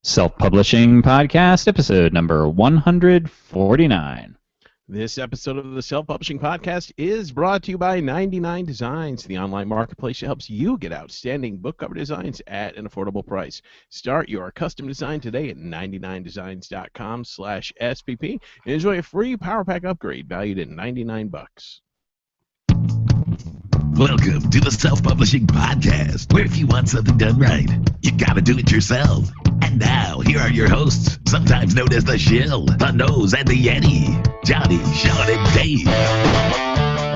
Self-Publishing Podcast, episode number 149. This episode of the Self-Publishing Podcast is brought to you by 99 Designs, the online marketplace that helps you get outstanding book cover designs at an affordable price. Start your custom design today at 99designs.com/SPP and enjoy a free Power Pack upgrade valued at $99. Welcome to the Self-Publishing Podcast, where if you want something done right, you gotta do it yourself. And now, here are your hosts, sometimes known as the Shill, the Nose, and the Yeti, Johnny, Sean, and Dave.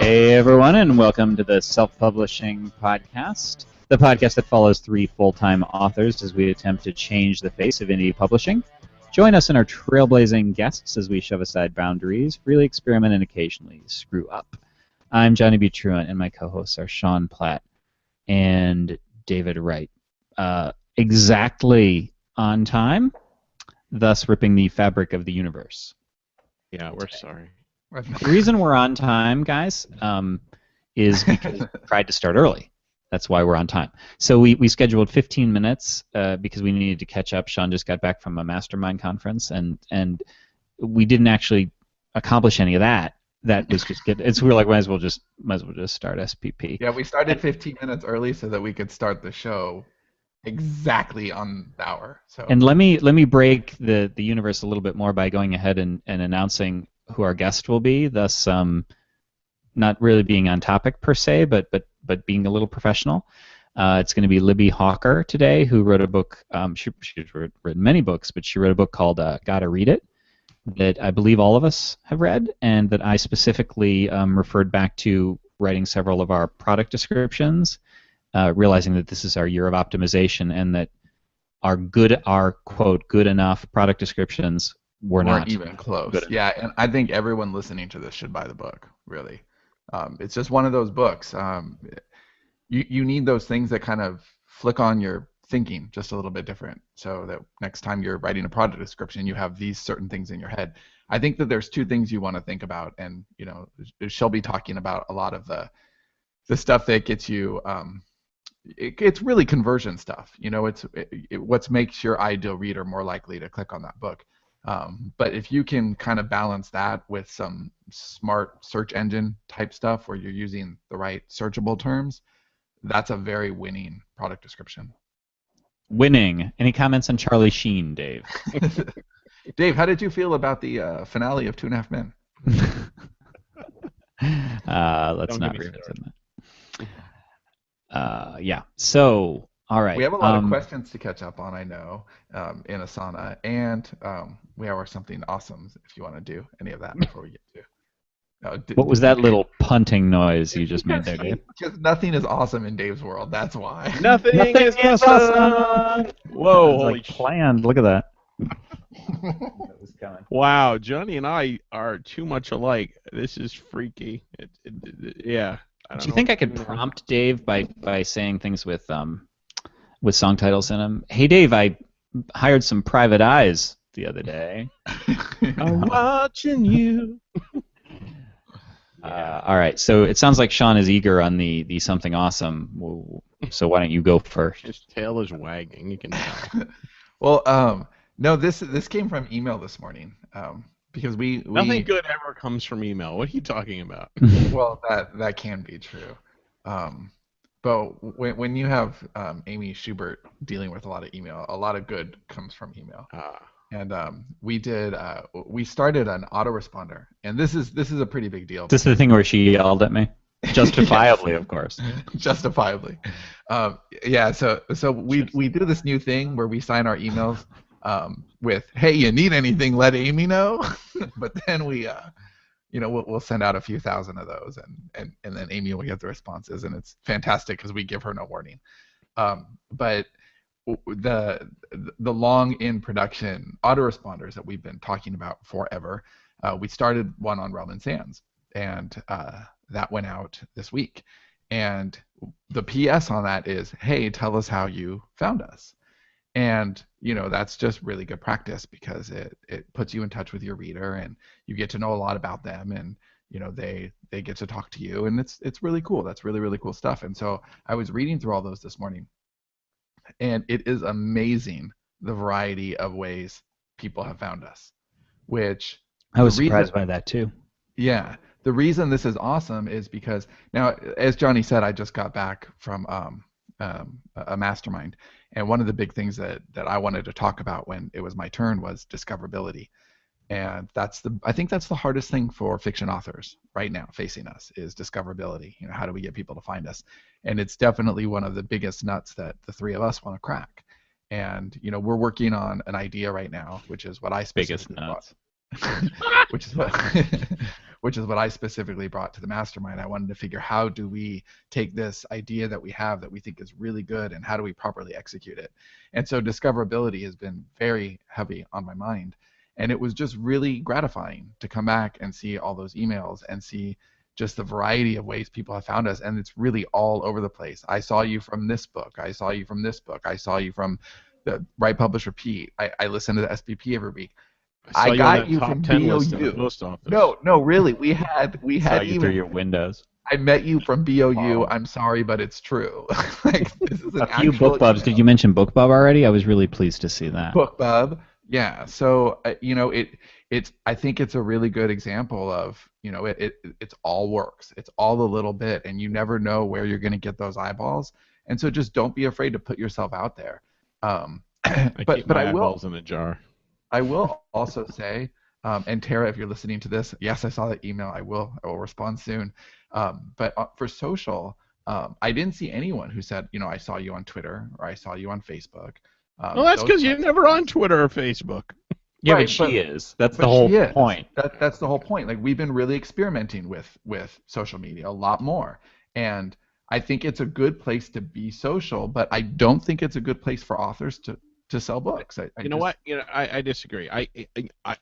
Hey everyone, and welcome to the Self-Publishing Podcast, the podcast that follows three full-time authors as we attempt to change the face of indie publishing. Join us and our trailblazing guests as we shove aside boundaries, freely experiment, and occasionally screw up. I'm Johnny B. Truant, and my co-hosts are Sean Platt and David Wright. Exactly on time, thus ripping the fabric of the universe. Yeah, we're sorry. The reason we're on time, guys, is because we tried to start early. That's why we're on time. So we scheduled 15 minutes because we needed to catch up. Sean just got back from a mastermind conference, and we didn't actually accomplish any of that. That was just good. We were like, might as well just start SPP. Yeah, we started 15 minutes early so that we could start the show exactly on the hour. So. And let me break the universe a little bit more by going ahead and announcing who our guest will be. Thus, not really being on topic per se, but being a little professional. It's going to be Libbie Hawker today, who wrote a book. She's written many books, but she wrote a book called "Gotta Read It," that I believe all of us have read, and that I specifically referred back to writing several of our product descriptions, realizing that this is our year of optimization and that our quote good enough product descriptions weren't not even close. Yeah, and I think everyone listening to this should buy the book. Really, it's just one of those books. You need those things that kind of flick on your thinking just a little bit different, so that next time you're writing a product description, you have these certain things in your head. I think that there's two things you want to think about, and she'll be talking about a lot of the stuff that gets you. It's really conversion stuff. It's what makes your ideal reader more likely to click on that book. But if you can kind of balance that with some smart search engine type stuff where you're using the right searchable terms, that's a very winning product description. Winning. Any comments on Charlie Sheen, Dave? Dave, how did you feel about the finale of 2.5 Men? Let's not revisit that. Yeah. So, all right. We have a lot of questions to catch up on, I know, in Asana, and we have our something awesome if you want to do any of that before we get to. What was that little punting noise you just made there, Dave? Because nothing is awesome in Dave's world. That's why. Nothing is awesome. Whoa! Holy planned. Look at that. That was coming. Wow, Johnny and I are too much alike. This is freaky. Yeah. Do you think I could prompt Dave by saying things with song titles in them? Hey, Dave, I hired some private eyes the other day. I'm watching you. All right, so it sounds like Sean is eager on the something awesome. So why don't you go first? His tail is wagging. You can tell. Well, no, this came from email this morning because we nothing good ever comes from email. What are you talking about? Well, that can be true. But when you have Amy Schubert dealing with a lot of email, a lot of good comes from email. And we started an autoresponder, and this is a pretty big deal. This is the thing where she yelled at me, justifiably, of course. Justifiably, yeah. So we do this new thing where we sign our emails with "Hey, you need anything? Let Amy know." But then we'll send out a few thousand of those, and then Amy will get the responses, and it's fantastic because we give her no warning. But the long in production autoresponders that we've been talking about forever, we started one on Relman Sands, and that went out this week. And the PS on that is, hey, tell us how you found us. And that's just really good practice because it puts you in touch with your reader, and you get to know a lot about them, and they get to talk to you, and it's really cool. That's really, really cool stuff. And so I was reading through all those this morning, and it is amazing the variety of ways people have found us. Which I was the reason, surprised by that too. yeah, the reason this is awesome is because now, as Johnny said, I just got back from a mastermind, and one of the big things that I wanted to talk about when it was my turn was discoverability. And I think that's the hardest thing for fiction authors right now facing us is discoverability. How do we get people to find us? And it's definitely one of the biggest nuts that the three of us want to crack. And we're working on an idea right now, which is what I Biggest specifically nuts. which is what which is what I specifically brought to the mastermind. I wanted to figure, how do we take this idea that we have that we think is really good, and how do we properly execute it? And so discoverability has been very heavy on my mind. And it was just really gratifying to come back and see all those emails and see just the variety of ways people have found us. And it's really all over the place. I saw you from this book. I saw you from this book. I saw you from the Write, Publish, Repeat. I listen to the SPP every week. I got you top from 10 list in the BOU. post office. No, really. We had Saw you through even. your windows. I met you from BOU. Wow. I'm sorry, but it's true. Like, this is an A few actual BookBubs. email. Did you mention BookBub already? I was really pleased to see that. BookBub. Yeah. So it's I think it's a really good example of it's all works. It's all a little bit, and you never know where you're going to get those eyeballs. And so just don't be afraid to put yourself out there. I keep my eyeballs in a jar. I will also say, and Tara, if you're listening to this, yes, I saw that email. I will respond soon. But for social, I didn't see anyone who said, I saw you on Twitter or I saw you on Facebook. Well, that's because you're never on Twitter or Facebook. Yeah, Right, but she is. That's but the whole she is. point. That's the whole point. Like, we've been really experimenting with social media a lot more, and I think it's a good place to be social, but I don't think it's a good place for authors to sell books. You know what? I disagree.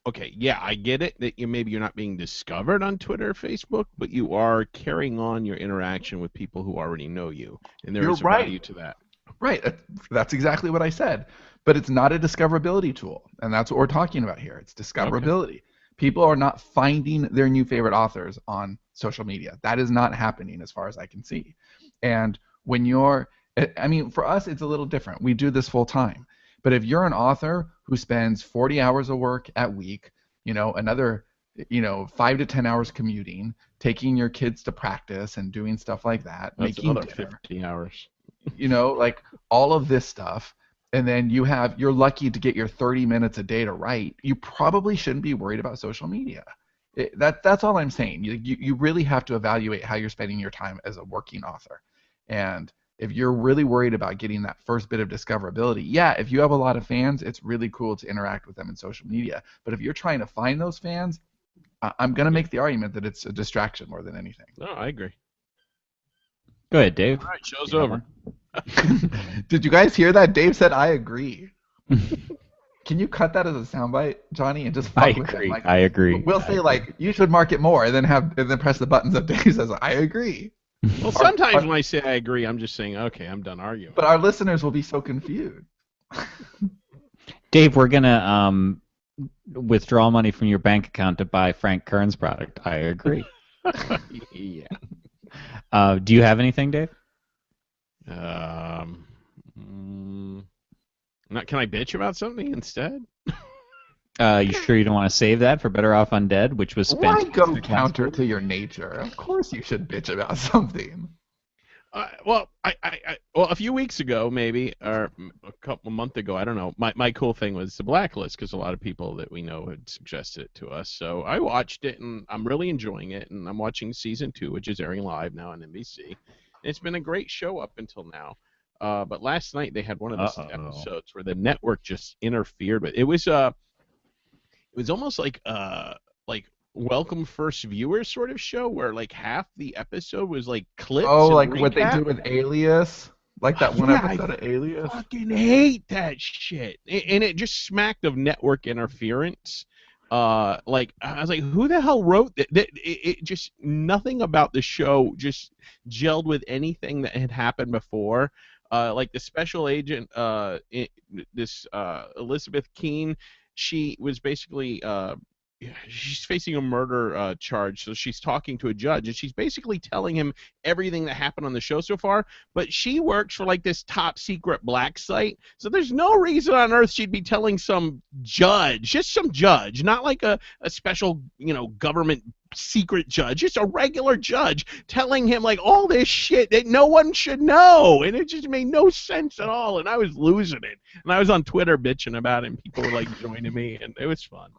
Okay, yeah, I get it that maybe you're not being discovered on Twitter or Facebook, but you are carrying on your interaction with people who already know you, and there You're is right. value to that. Right. That's exactly what I said. But it's not a discoverability tool, and that's what we're talking about here. It's discoverability. Okay. People are not finding their new favorite authors on social media. That is not happening as far as I can see. And when for us, it's a little different. We do this full time. But if you're an author who spends 40 hours of work at week, another, 5 to 10 hours commuting, taking your kids to practice and doing stuff like that, that's making another dinner, 50 hours. like all of this stuff, and then you're lucky to get your 30 minutes a day to write, you probably shouldn't be worried about social media. That's all I'm saying. You really have to evaluate how you're spending your time as a working author. And if you're really worried about getting that first bit of discoverability, yeah, if you have a lot of fans, it's really cool to interact with them in social media. But if you're trying to find those fans, I'm going to make the argument that it's a distraction more than anything. No, I agree. Go ahead, Dave. All right, show's over. Did you guys hear that? Dave said, "I agree." Can you cut that as a soundbite, Johnny, and just fuck with agree. it? Like, I agree. We'll say you should mark it more, and then press the buttons that Dave says, "I agree." Well, sometimes when I say I agree, I'm just saying, okay, I'm done arguing. But our listeners will be so confused. Dave, we're gonna withdraw money from your bank account to buy Frank Kern's product. I agree. Yeah. Do you have anything, Dave? Can I bitch about something instead? You sure you don't want to save that for Better Off Undead, which was spent? Why go counter to your nature? Of course you should bitch about something. Well, a few weeks ago, maybe, or a month ago, I don't know. My cool thing was the Blacklist, because a lot of people that we know had suggested it to us. So I watched it, and I'm really enjoying it. And I'm watching season 2, which is airing live now on NBC. And it's been a great show up until now. But last night they had one of those episodes where the network just interfered with it. It was almost like Welcome First Viewers sort of show, where half the episode was clips. Oh, and like recap. what they do with Alias, like that one episode of Alias. I fucking hate that shit, and it just smacked of network interference. I was like, who the hell wrote that? It just, nothing about the show just gelled with anything that had happened before. The special agent, Elizabeth Keene, she was basically she's facing a murder charge, so she's talking to a judge, and she's basically telling him everything that happened on the show so far, but she works for like this top secret black site, so there's no reason on earth she'd be telling some judge, just some judge, not like a special, government secret judge, just a regular judge telling him like all this shit that no one should know, and it just made no sense at all, and I was losing it, and I was on Twitter bitching about it, and people were like joining me, and it was fun.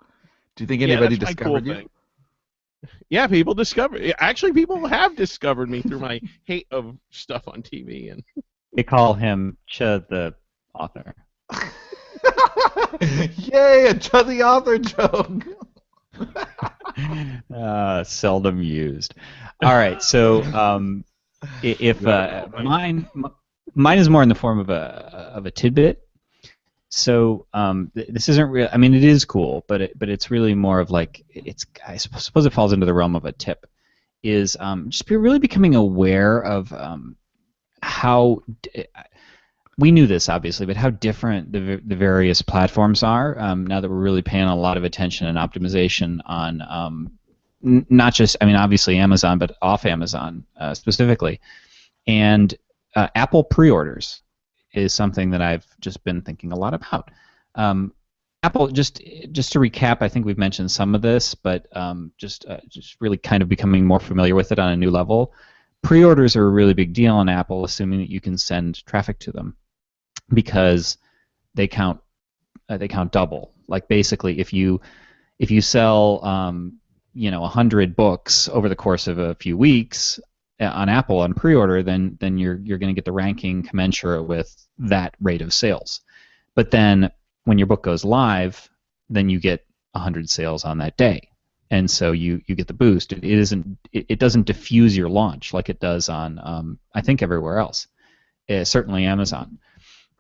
Do you think anybody that's my discovered cool you? thing. Yeah, people discovered. Actually, people have discovered me through my hate of stuff on TV. And They call him Ch the author. Yay, a to the author joke. Seldom used. All right, so if mine is more in the form of a tidbit. So this isn't real. I mean, it is cool, but it's really more of like I suppose it falls into the realm of a tip. Is just really becoming aware of how we knew this obviously, but how different the various platforms are now that we're really paying a lot of attention and optimization on not just, I mean, obviously Amazon, but off Amazon specifically, and Apple pre-orders is something that I've just been thinking a lot about. Apple, just to recap, I think we've mentioned some of this, but just really kind of becoming more familiar with it on a new level. Pre-orders are a really big deal on Apple, assuming that you can send traffic to them, because they count double. Like basically, if you sell 100 books over the course of a few weeks on Apple on pre-order, then you're going to get the ranking commensurate with that rate of sales. But then when your book goes live, then you get 100 sales on that day, and so you get the boost. It doesn't diffuse your launch like it does on I think everywhere else, certainly Amazon.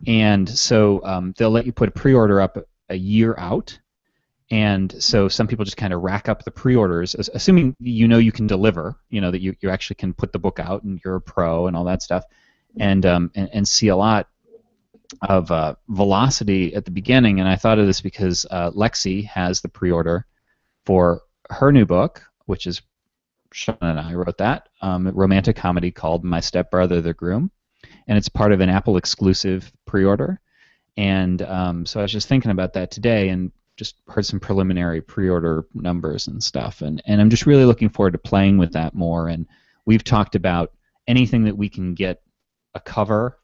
And so they'll let you put a pre-order up a year out. And so some people just kind of rack up the pre-orders, assuming you can deliver, that you actually can put the book out and you're a pro and all that stuff, and see a lot of velocity at the beginning. And I thought of this because Lexi has the pre-order for her new book, which is Sean and I wrote that, a romantic comedy called My Stepbrother the Groom, and it's part of an Apple exclusive pre-order. And so I was just thinking about that today, and just heard some preliminary pre-order numbers and stuff, and I'm just really looking forward to playing with that more. And we've talked about anything that we can get a cover,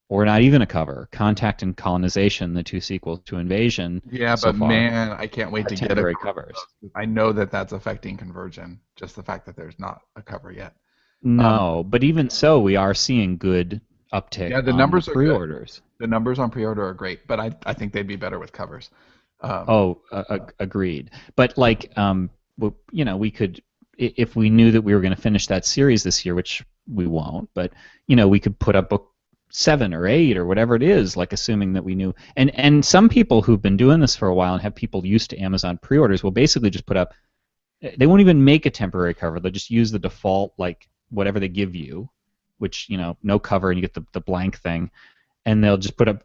or not even a cover, Contact and Colonization, the two sequels to Invasion. Yeah, so but far, man, I can't wait to get temporary it. covers. I know that's affecting conversion, just the fact that there's not a cover yet. No, but even so, we are seeing good uptick. Yeah, the numbers on are good. pre-orders. The numbers on pre-order are great, but I think they'd be better with covers. Agreed. But like, we could, if we knew that we were going to finish that series this year, which we won't, but we could put up book 7 or 8 or whatever it is, like assuming that we knew. And some people who've been doing this for a while and have people used to Amazon pre-orders will basically just put up. They won't even make a temporary cover. They'll just use the default, like whatever they give you, which no cover, and you get the blank thing. And they'll just put up,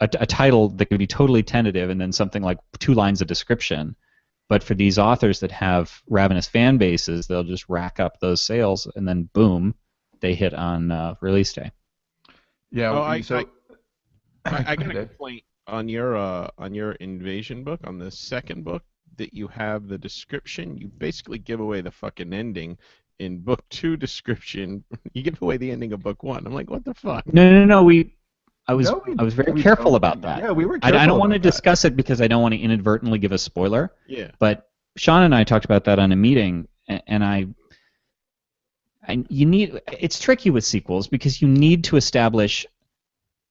a title that could be totally tentative, and then something like 2 lines of description. But for these authors that have ravenous fan bases, they'll just rack up those sales, and then boom, they hit on release day. Yeah. I got a complaint on your Invasion book, on the second book, that you have the description. You basically give away the fucking ending. In book 2 description, you give away the ending of book 1. I'm like, what the fuck? No. I was very careful about that. Yeah, we were careful. I don't want to discuss it because I don't want to inadvertently give a spoiler. Yeah. But Sean and I talked about that on a meeting, and it's tricky with sequels because you need to establish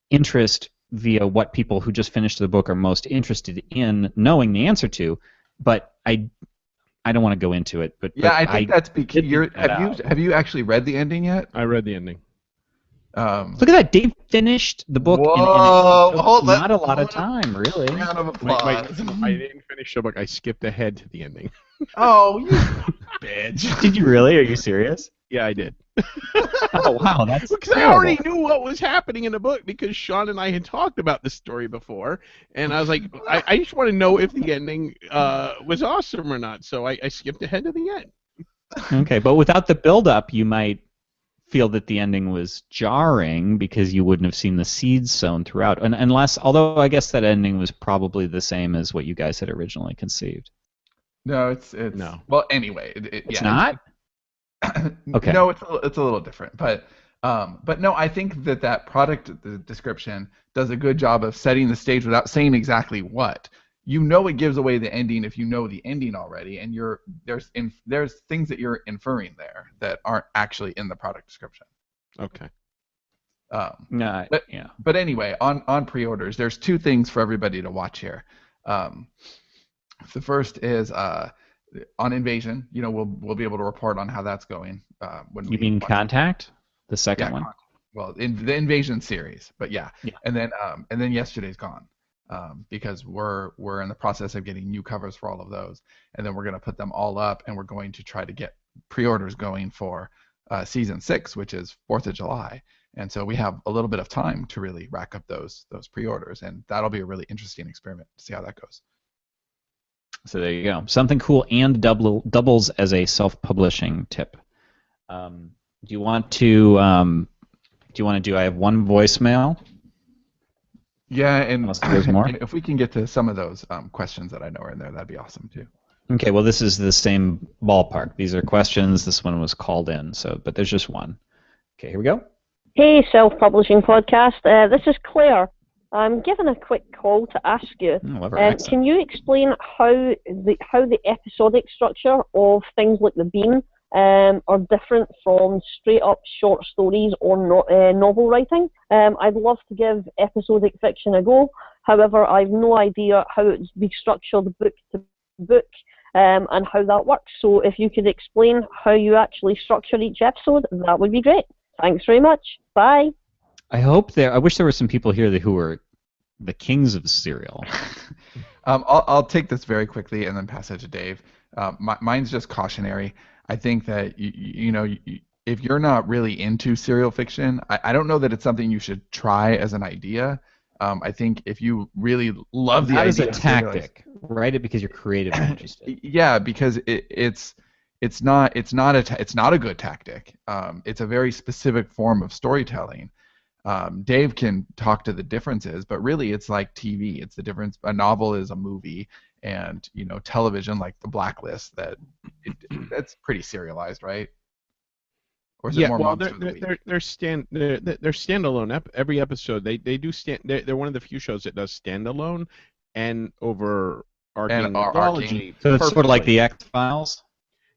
interest via what people who just finished the book are most interested in knowing the answer to. But I don't want to go into it. But I think that's because have you actually read the ending yet? I read the ending. Look at that! Dave finished the book. Whoa! Not a lot of time, really. Round of applause. I didn't finish the book. I skipped ahead to the ending. Oh, you bitch! Did you really? Are you serious? Yeah, I did. Oh wow, that's Because I terrible. already knew what was happening in the book because Sean and I had talked about this story before, and I was like, I just want to know if the ending was awesome or not. So I skipped ahead to the end. Okay, but without the build-up, you might feel that the ending was jarring because you wouldn't have seen the seeds sown throughout. And unless, although I guess that ending was probably the same as what you guys had originally conceived. No, it's No. well. Anyway, It's yeah, not? Okay. no, it's a little different, but no, I think that product description does a good job of setting the stage without saying exactly what. You know, it gives away the ending if you know the ending already, and there's things that you're inferring there that aren't actually in the product description. Okay. No, But yeah. but anyway, on pre-orders, there's two things for everybody to watch here. Um, the first is on Invasion. You know, we'll be able to report on how that's going when You we mean watch. Contact? The second Yeah, one? well, in the Invasion series, but yeah. Yeah. And then Yesterday's Gone, because we're in the process of getting new covers for all of those, and then we're going to put them all up, and we're going to try to get pre-orders going for season 6, which is 4th of July. And so we have a little bit of time to really rack up those pre-orders, and that'll be a really interesting experiment to see how that goes. So there you go. Something cool and doubles as a self-publishing tip. Do you want to do I have one voicemail? Yeah, and, Unless there's more. and if we can get to some of those questions that I know are in there, that'd be awesome too. Okay, well this is the same ballpark. These are questions. This one was called in, but there's just one. Okay, here we go. Hey, Self-Publishing Podcast. This is Claire. I'm giving a quick call to ask you. Love her accent. Can you explain how the episodic structure of things like the Bean are different from straight-up short stories or novel writing? I'd love to give episodic fiction a go. However, I've no idea how it's be structured book to book and how that works. So if you could explain how you actually structure each episode, that would be great. Thanks very much. Bye. I wish there were some people here who were the kings of serial. I'll take this very quickly and then pass it to Dave. Mine's just cautionary. I think that if you're not really into serial fiction, I don't know that it's something you should try as an idea. I think if you really love the That idea, is a of serialized- tactic. Write it because you're creative and interested. Yeah, because it's not a good tactic. It's a very specific form of storytelling. Dave can talk to the differences, but really it's like TV. It's the difference. A novel is a movie, and television, like The Blacklist, that's pretty serialized, right? Or is it more Monster of the Week? They're standalone. Every episode they do stand. They're one of the few shows that does standalone and overarching mythology. So it's sort of like the X-Files?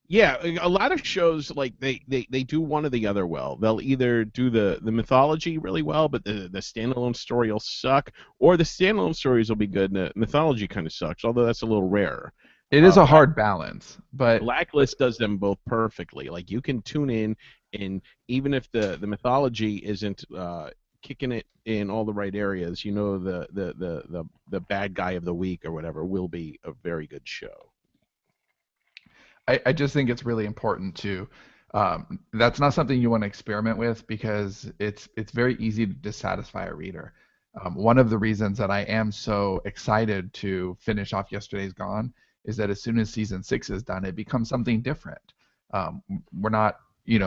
Yeah, a lot of shows like they do one or the other well. They'll either do the mythology really well, but the standalone story will suck, or the standalone stories will be good and the mythology kind of sucks, although that's a little rare. It is a hard balance, but Blacklist does them both perfectly. Like you can tune in, and even if the mythology isn't kicking it in all the right areas, the bad guy of the week or whatever will be a very good show. I just think it's really important to. That's not something you want to experiment with because it's very easy to dissatisfy a reader. One of the reasons that I am so excited to finish off Yesterday's Gone is that as soon as season 6 is done, it becomes something different. We're not,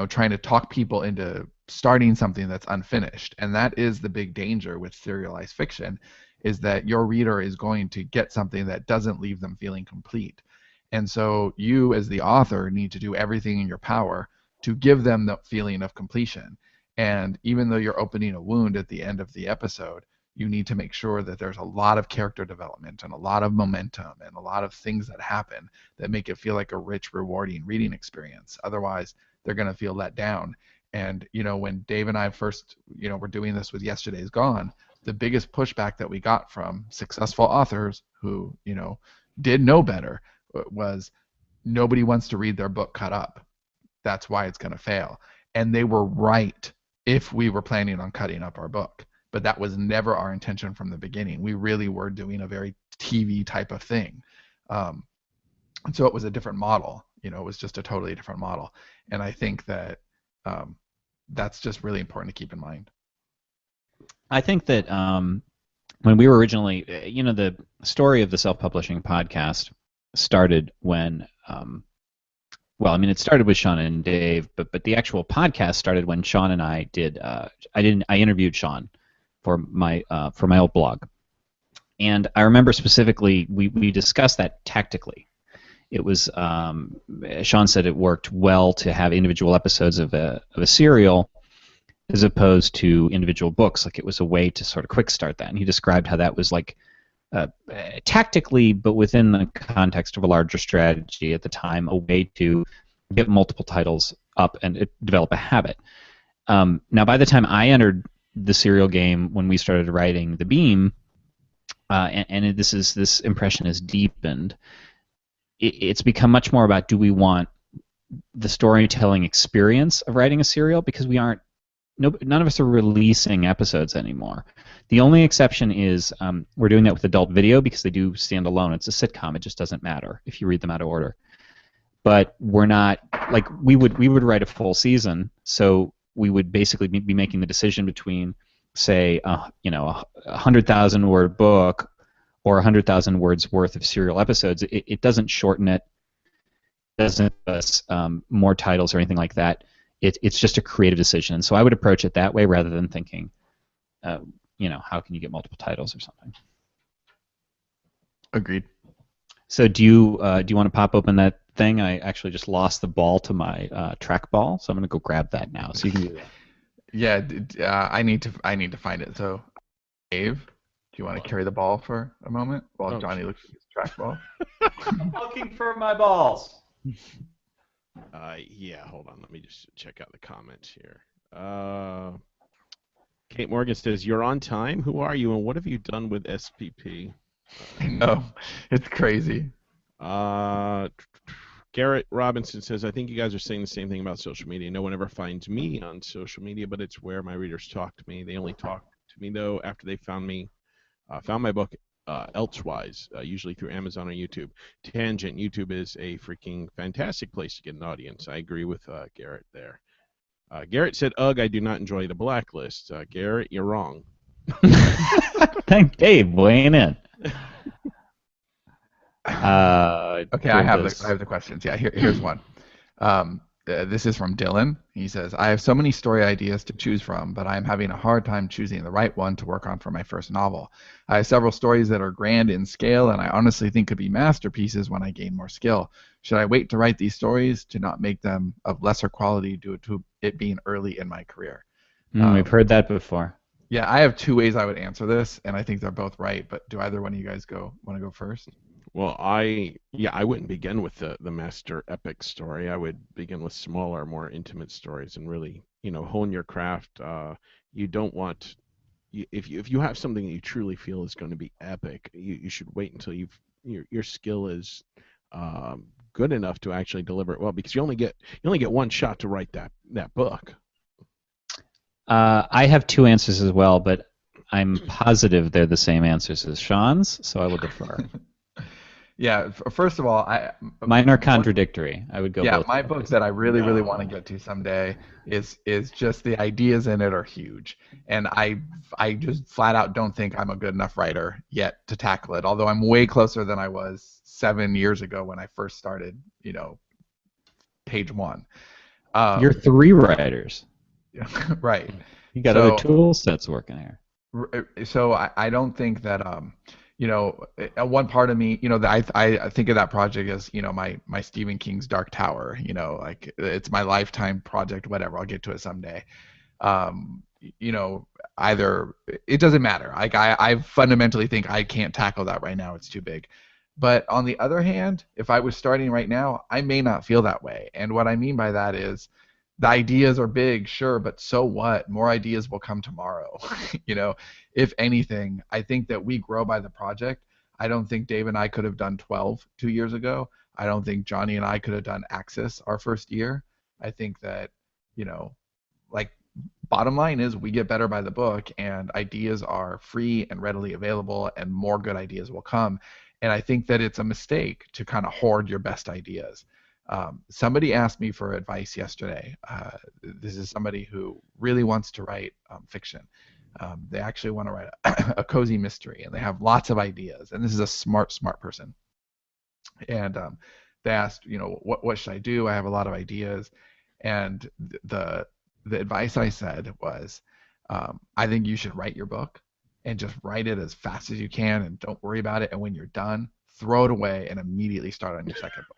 trying to talk people into starting something that's unfinished, and that is the big danger with serialized fiction, is that your reader is going to get something that doesn't leave them feeling complete. And so you, as the author, need to do everything in your power to give them the feeling of completion. And even though you're opening a wound at the end of the episode, you need to make sure that there's a lot of character development and a lot of momentum and a lot of things that happen that make it feel like a rich, rewarding reading experience. Otherwise, they're going to feel let down. And, when Dave and I first, were doing this with Yesterday's Gone, the biggest pushback that we got from successful authors who, did know better was nobody wants to read their book cut up. That's why it's going to fail. And they were right if we were planning on cutting up our book. But that was never our intention from the beginning. We really were doing a very TV type of thing. And so it was a different model. It was just a totally different model. And I think that that's just really important to keep in mind. I think that when we were originally, the story of the self-publishing podcast started when, it started with Sean and Dave, but the actual podcast started when Sean and I I interviewed Sean for my old blog, and I remember specifically we discussed that tactically. It was Sean said it worked well to have individual episodes of a serial as opposed to individual books. Like, it was a way to sort of quick start that, and he described how that was like tactically, but within the context of a larger strategy at the time, a way to get multiple titles up and develop a habit. Now, by the time I entered the serial game when we started writing The Beam, and this impression has deepened, it's become much more about, do we want the storytelling experience of writing a serial? Because none of us are releasing episodes anymore. The only exception is we're doing that with adult video because they do stand alone. It's a sitcom. It just doesn't matter if you read them out of order. But we're not, like, we would write a full season, so we would basically be making the decision between, say, a 100,000 word book or 100,000 words worth of serial episodes. It doesn't shorten it. It doesn't give us more titles or anything like that. It's just a creative decision. So I would approach it that way rather than thinking, how can you get multiple titles or something. Agreed. So do you want to pop open that thing? I actually just lost the ball to my trackball, so I'm going to go grab that now. So you can do that. Yeah, I need to find it. So, Dave, do you want to carry the ball for a moment while Johnny looks at his trackball? I'm looking for my balls. Yeah, hold on. Let me just check out the comments here. Kate Morgan says, "You're on time. Who are you, and what have you done with SPP?" I know, it's crazy. Garrett Robinson says, "I think you guys are saying the same thing about social media. No one ever finds me on social media, but it's where my readers talk to me. They only talk to me, though, after they found my book elsewise, usually through Amazon or YouTube. Tangent, YouTube is a freaking fantastic place to get an audience." I agree with Garrett there. Garrett said, "Ugh, I do not enjoy the blacklist." Garrett, you're wrong. Thank Dave weighing in. Okay, I have the questions. Yeah, here's one. This is from Dylan. He says, "I have so many story ideas to choose from, but I am having a hard time choosing the right one to work on for my first novel. I have several stories that are grand in scale, and I honestly think could be masterpieces when I gain more skill. Should I wait to write these stories to not make them of lesser quality due to it being early in my career?" We've heard that before. Yeah, I have two ways I would answer this, and I think they're both right. But do either one of you guys want to go first? Well, I wouldn't begin with the master epic story. I would begin with smaller, more intimate stories and really, hone your craft. You don't want, if you have something that you truly feel is going to be epic, you should wait until your skill is good enough to actually deliver it well, because you only get one shot to write that book. I have two answers as well, but I'm positive they're the same answers as Sean's, so I will defer. Yeah, first of all, mine are contradictory. I would go. Yeah, both my book that I really want to get to someday is just the ideas in it are huge, and I just flat out don't think I'm a good enough writer yet to tackle it. Although I'm way closer than I was 7 years ago when I first started. Page one. You're 3 writers. Right. You got other tool sets working here. So I don't think that one part of me, I think of that project as, my Stephen King's Dark Tower, like it's my lifetime project, whatever. I'll get to it someday. Either it doesn't matter. Like I fundamentally think I can't tackle that right now. It's too big. But on the other hand, if I was starting right now, I may not feel that way. And what I mean by that is, the ideas are big, sure, but so what? More ideas will come tomorrow. If anything, I think that we grow by the project. I don't think Dave and I could have done 12 2 years ago. I don't think Johnny and I could have done Axis our first year. I think that, bottom line is we get better by the book, and ideas are free and readily available, and more good ideas will come. And I think that it's a mistake to kind of hoard your best ideas. Somebody asked me for advice yesterday. This is somebody who really wants to write fiction. They actually want to write a cozy mystery, and they have lots of ideas. And this is a smart person. And they asked, what should I do? I have a lot of ideas. And the advice I said was, I think you should write your book and just write it as fast as you can, and don't worry about it. And when you're done, throw it away and immediately start on your second book.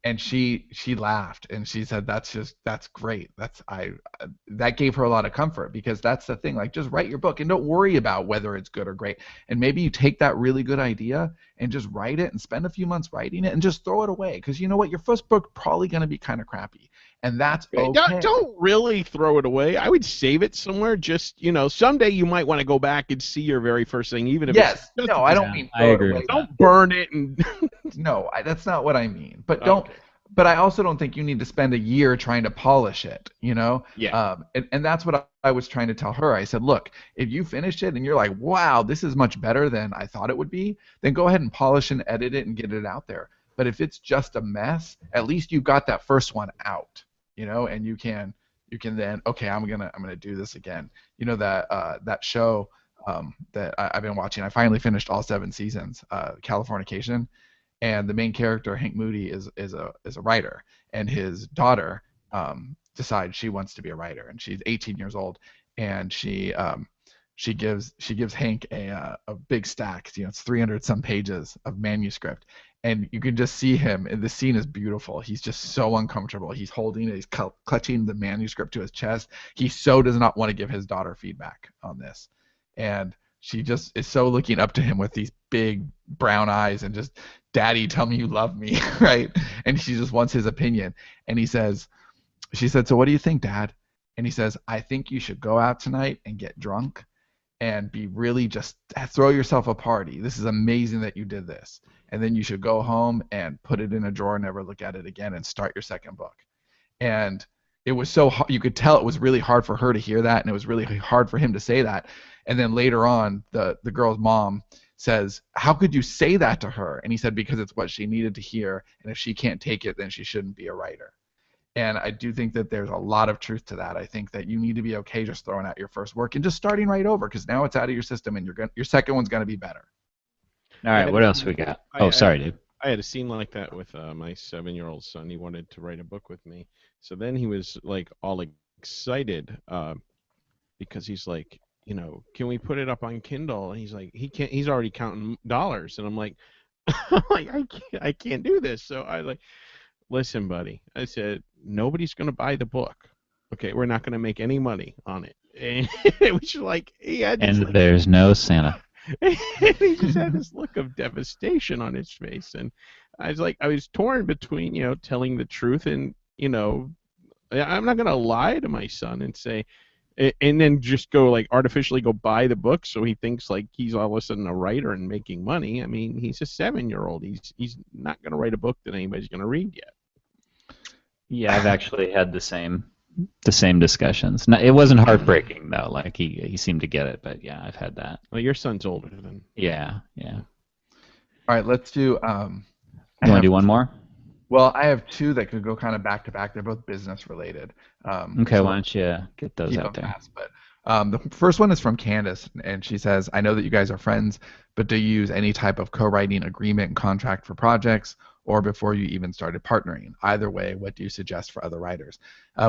And she laughed, and she said, that's great. That gave her a lot of comfort, because that's the thing, like, just write your book and don't worry about whether it's good or great. And maybe you take that really good idea and just write it and spend a few months writing it and just throw it away, because you know what, your first book probably going to be kind of crappy, and that's okay. Don't really throw it away. I would save it somewhere. Just, someday you might want to go back and see your very first thing, even if yes. It's no, I don't mean I agree. Away. Don't burn it and no, that's not what I mean. But don't. Okay. But I also don't think you need to spend a year trying to polish it, Yeah. And that's what I was trying to tell her. I said, look, if you finish it and you're like, wow, this is much better than I thought it would be, then go ahead and polish and edit it and get it out there. But if it's just a mess, at least you got that first one out, and you can then, okay, I'm gonna do this again. That show that I've been watching. I finally finished all 7 seasons, Californication. And the main character, Hank Moody, is a writer, and his daughter decides she wants to be a writer, and she's 18 years old, and she gives Hank a big stack. It's 300 some pages of manuscript, and you can just see him. And the scene is beautiful. He's just so uncomfortable. He's holding it. He's clutching the manuscript to his chest. He so does not want to give his daughter feedback on this, and she just is so looking up to him with these big brown eyes and just, Daddy, tell me you love me, right? And she just wants his opinion. And she said, so what do you think, Dad? And he says, I think you should go out tonight and get drunk and be really just throw yourself a party. This is amazing that you did this. And then you should go home and put it in a drawer, never look at it again, and start your second book. And it was so hard. You could tell it was really hard for her to hear that, and it was really hard for him to say that. And then later on, the girl's mom says, how could you say that to her? And he said, because it's what she needed to hear, and if she can't take it, then she shouldn't be a writer. And I do think that there's a lot of truth to that. I think that you need to be okay just throwing out your first work and just starting right over, because now it's out of your system, and your second one's going to be better. All right, what else we got? Sorry, dude. I had a scene like that with my 7-year-old son. He wanted to write a book with me. So then he was like all excited because he's like, can we put it up on Kindle? And he's like, he can't. He's already counting dollars, and I'm like, I can't do this. So I like, listen, buddy. I said, nobody's gonna buy the book. Okay, we're not gonna make any money on it. And it was like he had. And there's no Santa. And he just had this look of devastation on his face, and I was torn between telling the truth and I'm not gonna lie to my son and say. And then just go artificially go buy the book so he thinks like he's all of a sudden a writer and making money. I mean, he's a 7-year-old. He's not going to write a book that anybody's going to read yet. Yeah, I've actually had the same discussions. No, it wasn't heartbreaking though. Like he seemed to get it, but yeah, I've had that. Well, your son's older than. Yeah. All right, let's do. You want to do one more? Well, I have 2 that could go kind of back to back. They're both business related. Okay, why don't you get those out there? Fast, but the first one is from Candace, and she says, I know that you guys are friends, but do you use any type of co-writing agreement and contract for projects, or before you even started partnering? Either way, what do you suggest for other writers?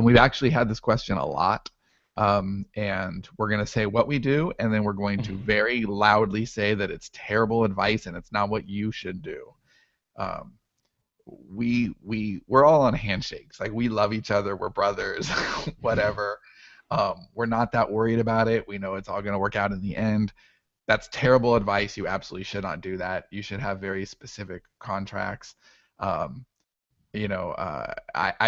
We've actually had this question a lot, and we're going to say what we do, and then we're going to very loudly say that it's terrible advice and it's not what you should do. We're all on handshakes. Like, we love each other. We're brothers, whatever. We're not that worried about it. We know it's all going to work out in the end. That's terrible advice. You absolutely should not do that. You should have very specific contracts. I've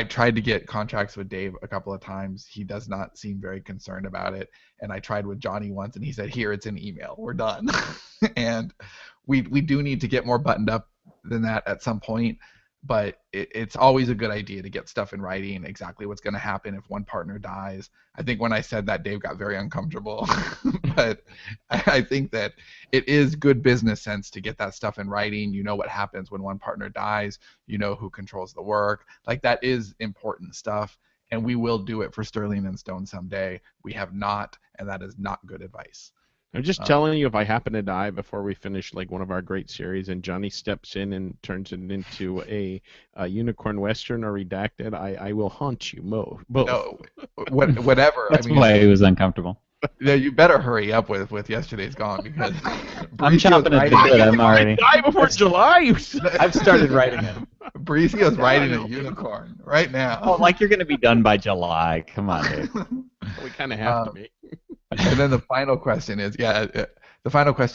tried to get contracts with Dave a couple of times. He does not seem very concerned about it. And I tried with Johnny once, and he said, here, it's an email. We're done. And we do need to get more buttoned up than that at some point. but it's always a good idea to get stuff in writing, exactly what's going to happen if one partner dies. I think when I said that, Dave got very uncomfortable, but I think that it is good business sense to get that stuff in writing. You know what happens when one partner dies. You know who controls the work. Like, that is important stuff, and we will do it for Sterling and Stone someday. We have not, and that is not good advice. I'm just telling you, if I happen to die before we finish like one of our great series, and Johnny steps in and turns it into a unicorn western or redacted, I will haunt you both. No, whatever. That's I mean, why it was uncomfortable. Yeah, you better hurry up with Yesterday's Gone, because I'm chopping at the bit. I'm already. Die before July. I've started writing it. Mauricio's writing a unicorn right now. Oh, like you're going to be done by July. Come on, Dave. We kind of have to be. And then the final question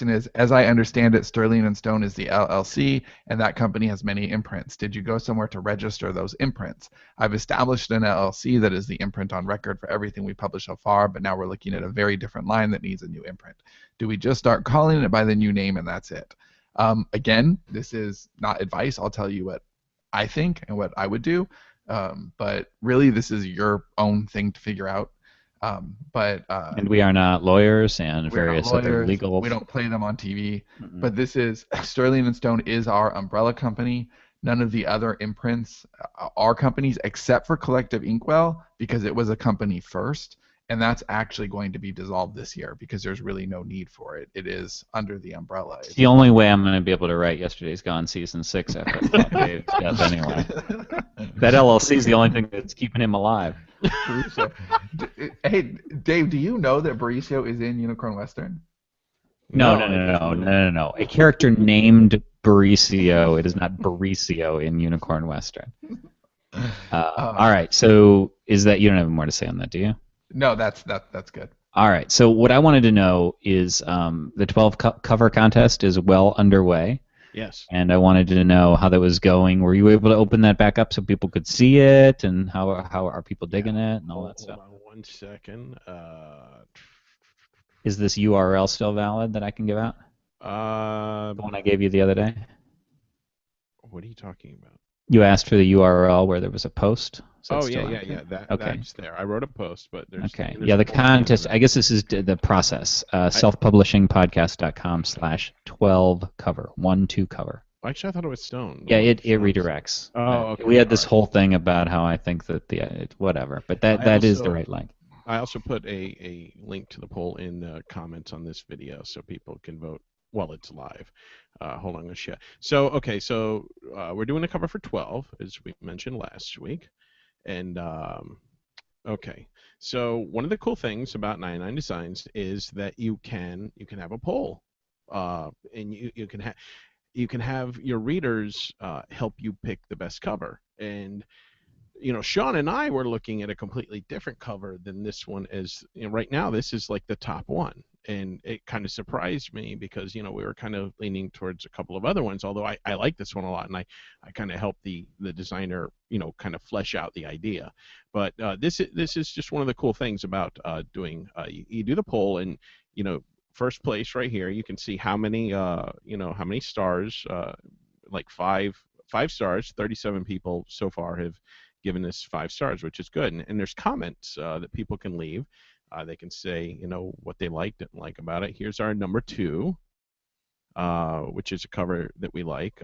is, as I understand it, Sterling and Stone is the LLC, and that company has many imprints. Did you go somewhere to register those imprints? I've established an LLC that is the imprint on record for everything we published so far, but now we're looking at a very different line that needs a new imprint. Do we just start calling it by the new name and that's it? Again, this is not advice. I'll tell you what I think and what I would do, but really this is your own thing to figure out. And we are not lawyers and various other legal. We don't play them on TV. Mm-mm. But this is Sterling and Stone is our umbrella company. None of the other imprints are companies except for Collective Inkwell, because it was a company first, and that's actually going to be dissolved this year because there's really no need for it. It is under the umbrella. It's the only way I'm going to be able to write Yesterday's Gone season 6 after Dave's death anyway. That LLC is the only thing that's keeping him alive. Hey, Dave, do you know that Mauricio is in Unicorn Western? No. A character named Mauricio. It is not Mauricio in Unicorn Western. All right. So is that, you don't have more to say on that, do you? No, that's good. All right. So what I wanted to know is the 12 cover contest is well underway. Yes. And I wanted to know how that was going. Were you able to open that back up so people could see it, and how are people digging it and all that stuff? Hold on 1 second. Is this URL still valid that I can give out? The one I gave you the other day? What are you talking about? You asked for the URL where there was a post. Oh, yeah. That's there. I wrote a post, but there's... Okay. Yeah, the contest, I guess this is the process. Selfpublishingpodcast.com/12 cover. 1-2 cover. Actually, I thought it was Stone. Yeah, it redirects. Oh, okay. We had this whole thing about how I think that whatever, but that is the right link. I also put a link to the poll in the comments on this video so people can vote while it's live. Hold on, I'm going to share. So, okay, we're doing a cover for 12, as we mentioned last week. And, okay, so one of the cool things about 99 Designs is that you can have a poll, and you can have your readers help you pick the best cover. And Sean and I were looking at a completely different cover than this one. Right now, this is like the top one, and it kind of surprised me because we were kind of leaning towards a couple of other ones. Although I like this one a lot, and I kind of helped the designer kind of flesh out the idea. But this is just one of the cool things about doing. You do the poll, and first place right here, you can see how many how many stars, like five stars. 37 people so far have given this 5 stars, which is good. And there's comments that people can leave. They can say, what they liked, didn't like about it. Here's our number 2, which is a cover that we like.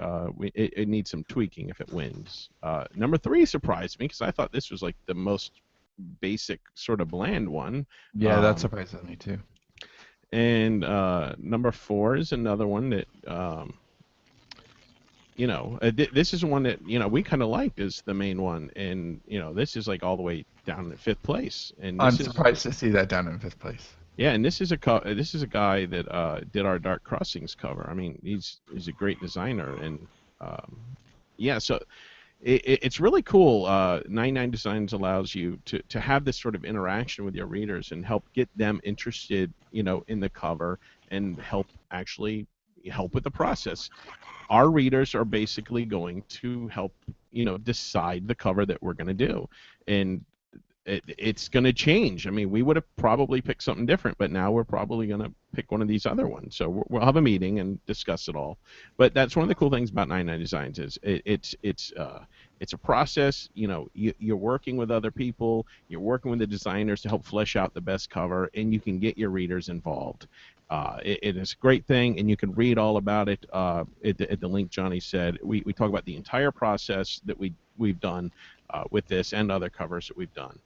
It needs some tweaking if it wins. Number 3 surprised me because I thought this was like the most basic sort of bland one. Yeah, that surprises me too. And number 4 is another one that this is one that we kind of liked as the main one, and this is like all the way down in 5th place. And I'm surprised to see that down in 5th place. Yeah, and this is a guy that did our Dark Crossings cover. I mean, he's a great designer, and yeah, so it's really cool. 99 Designs allows you to have this sort of interaction with your readers and help get them interested, in the cover, and help with the process. Our readers are basically going to help, decide the cover that we're going to do. And it's going to change. I mean, we would have probably picked something different, but now we're probably going to pick one of these other ones. So we'll have a meeting and discuss it all. But that's one of the cool things about 99 Designs is it's a process. You know, you're working with other people, you're working with the designers to help flesh out the best cover, and you can get your readers involved. It is a great thing, and you can read all about it at the link Johnny said. We talk about the entire process that we've done with this and other covers that we've done,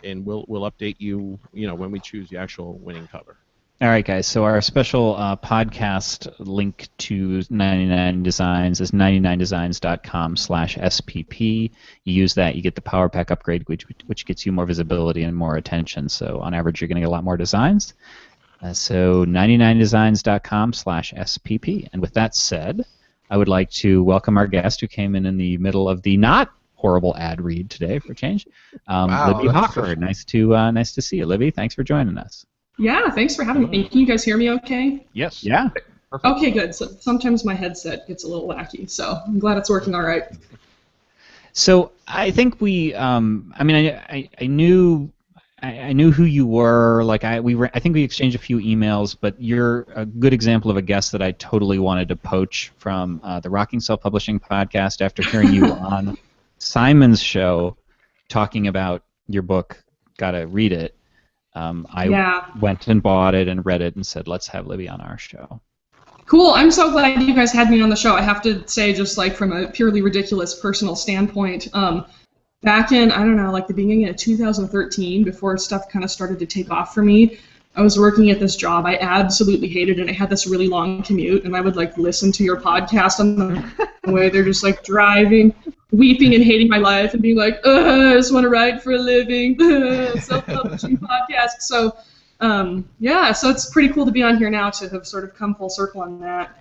and we'll update you, when we choose the actual winning cover. All right, guys. So our special podcast link to 99 Designs is 99designs.com/SPP. You use that, you get the Power Pack upgrade, which gets you more visibility and more attention. So on average, you're going to get a lot more designs. So 99designs.com/SPP. And with that said, I would like to welcome our guest who came in the middle of the not horrible ad read today for change. Wow, Libbie Hawker. Nice to see you, Libbie. Thanks for joining us. Yeah, thanks for having me. Can you guys hear me okay? Yes. Yeah. Perfect. Okay, good. So sometimes my headset gets a little wacky, so I'm glad it's working all right. So I think we, I knew who you were. I think we exchanged a few emails, but you're a good example of a guest that I totally wanted to poach from the Rocking Self-Publishing podcast after hearing you on Simon's show talking about your book, Gotta Read It. I went and bought it and read it and said, let's have Libbie on our show. Cool. I'm so glad you guys had me on the show. I have to say, just from a purely ridiculous personal standpoint, back in, the beginning of 2013, before stuff kind of started to take off for me, I was working at this job I absolutely hated, and I had this really long commute, and I would listen to your podcast on the way. They're just driving, weeping and hating my life, and being like, I just want to write for a living, self-publishing podcast. So, so it's pretty cool to be on here now to have sort of come full circle on that.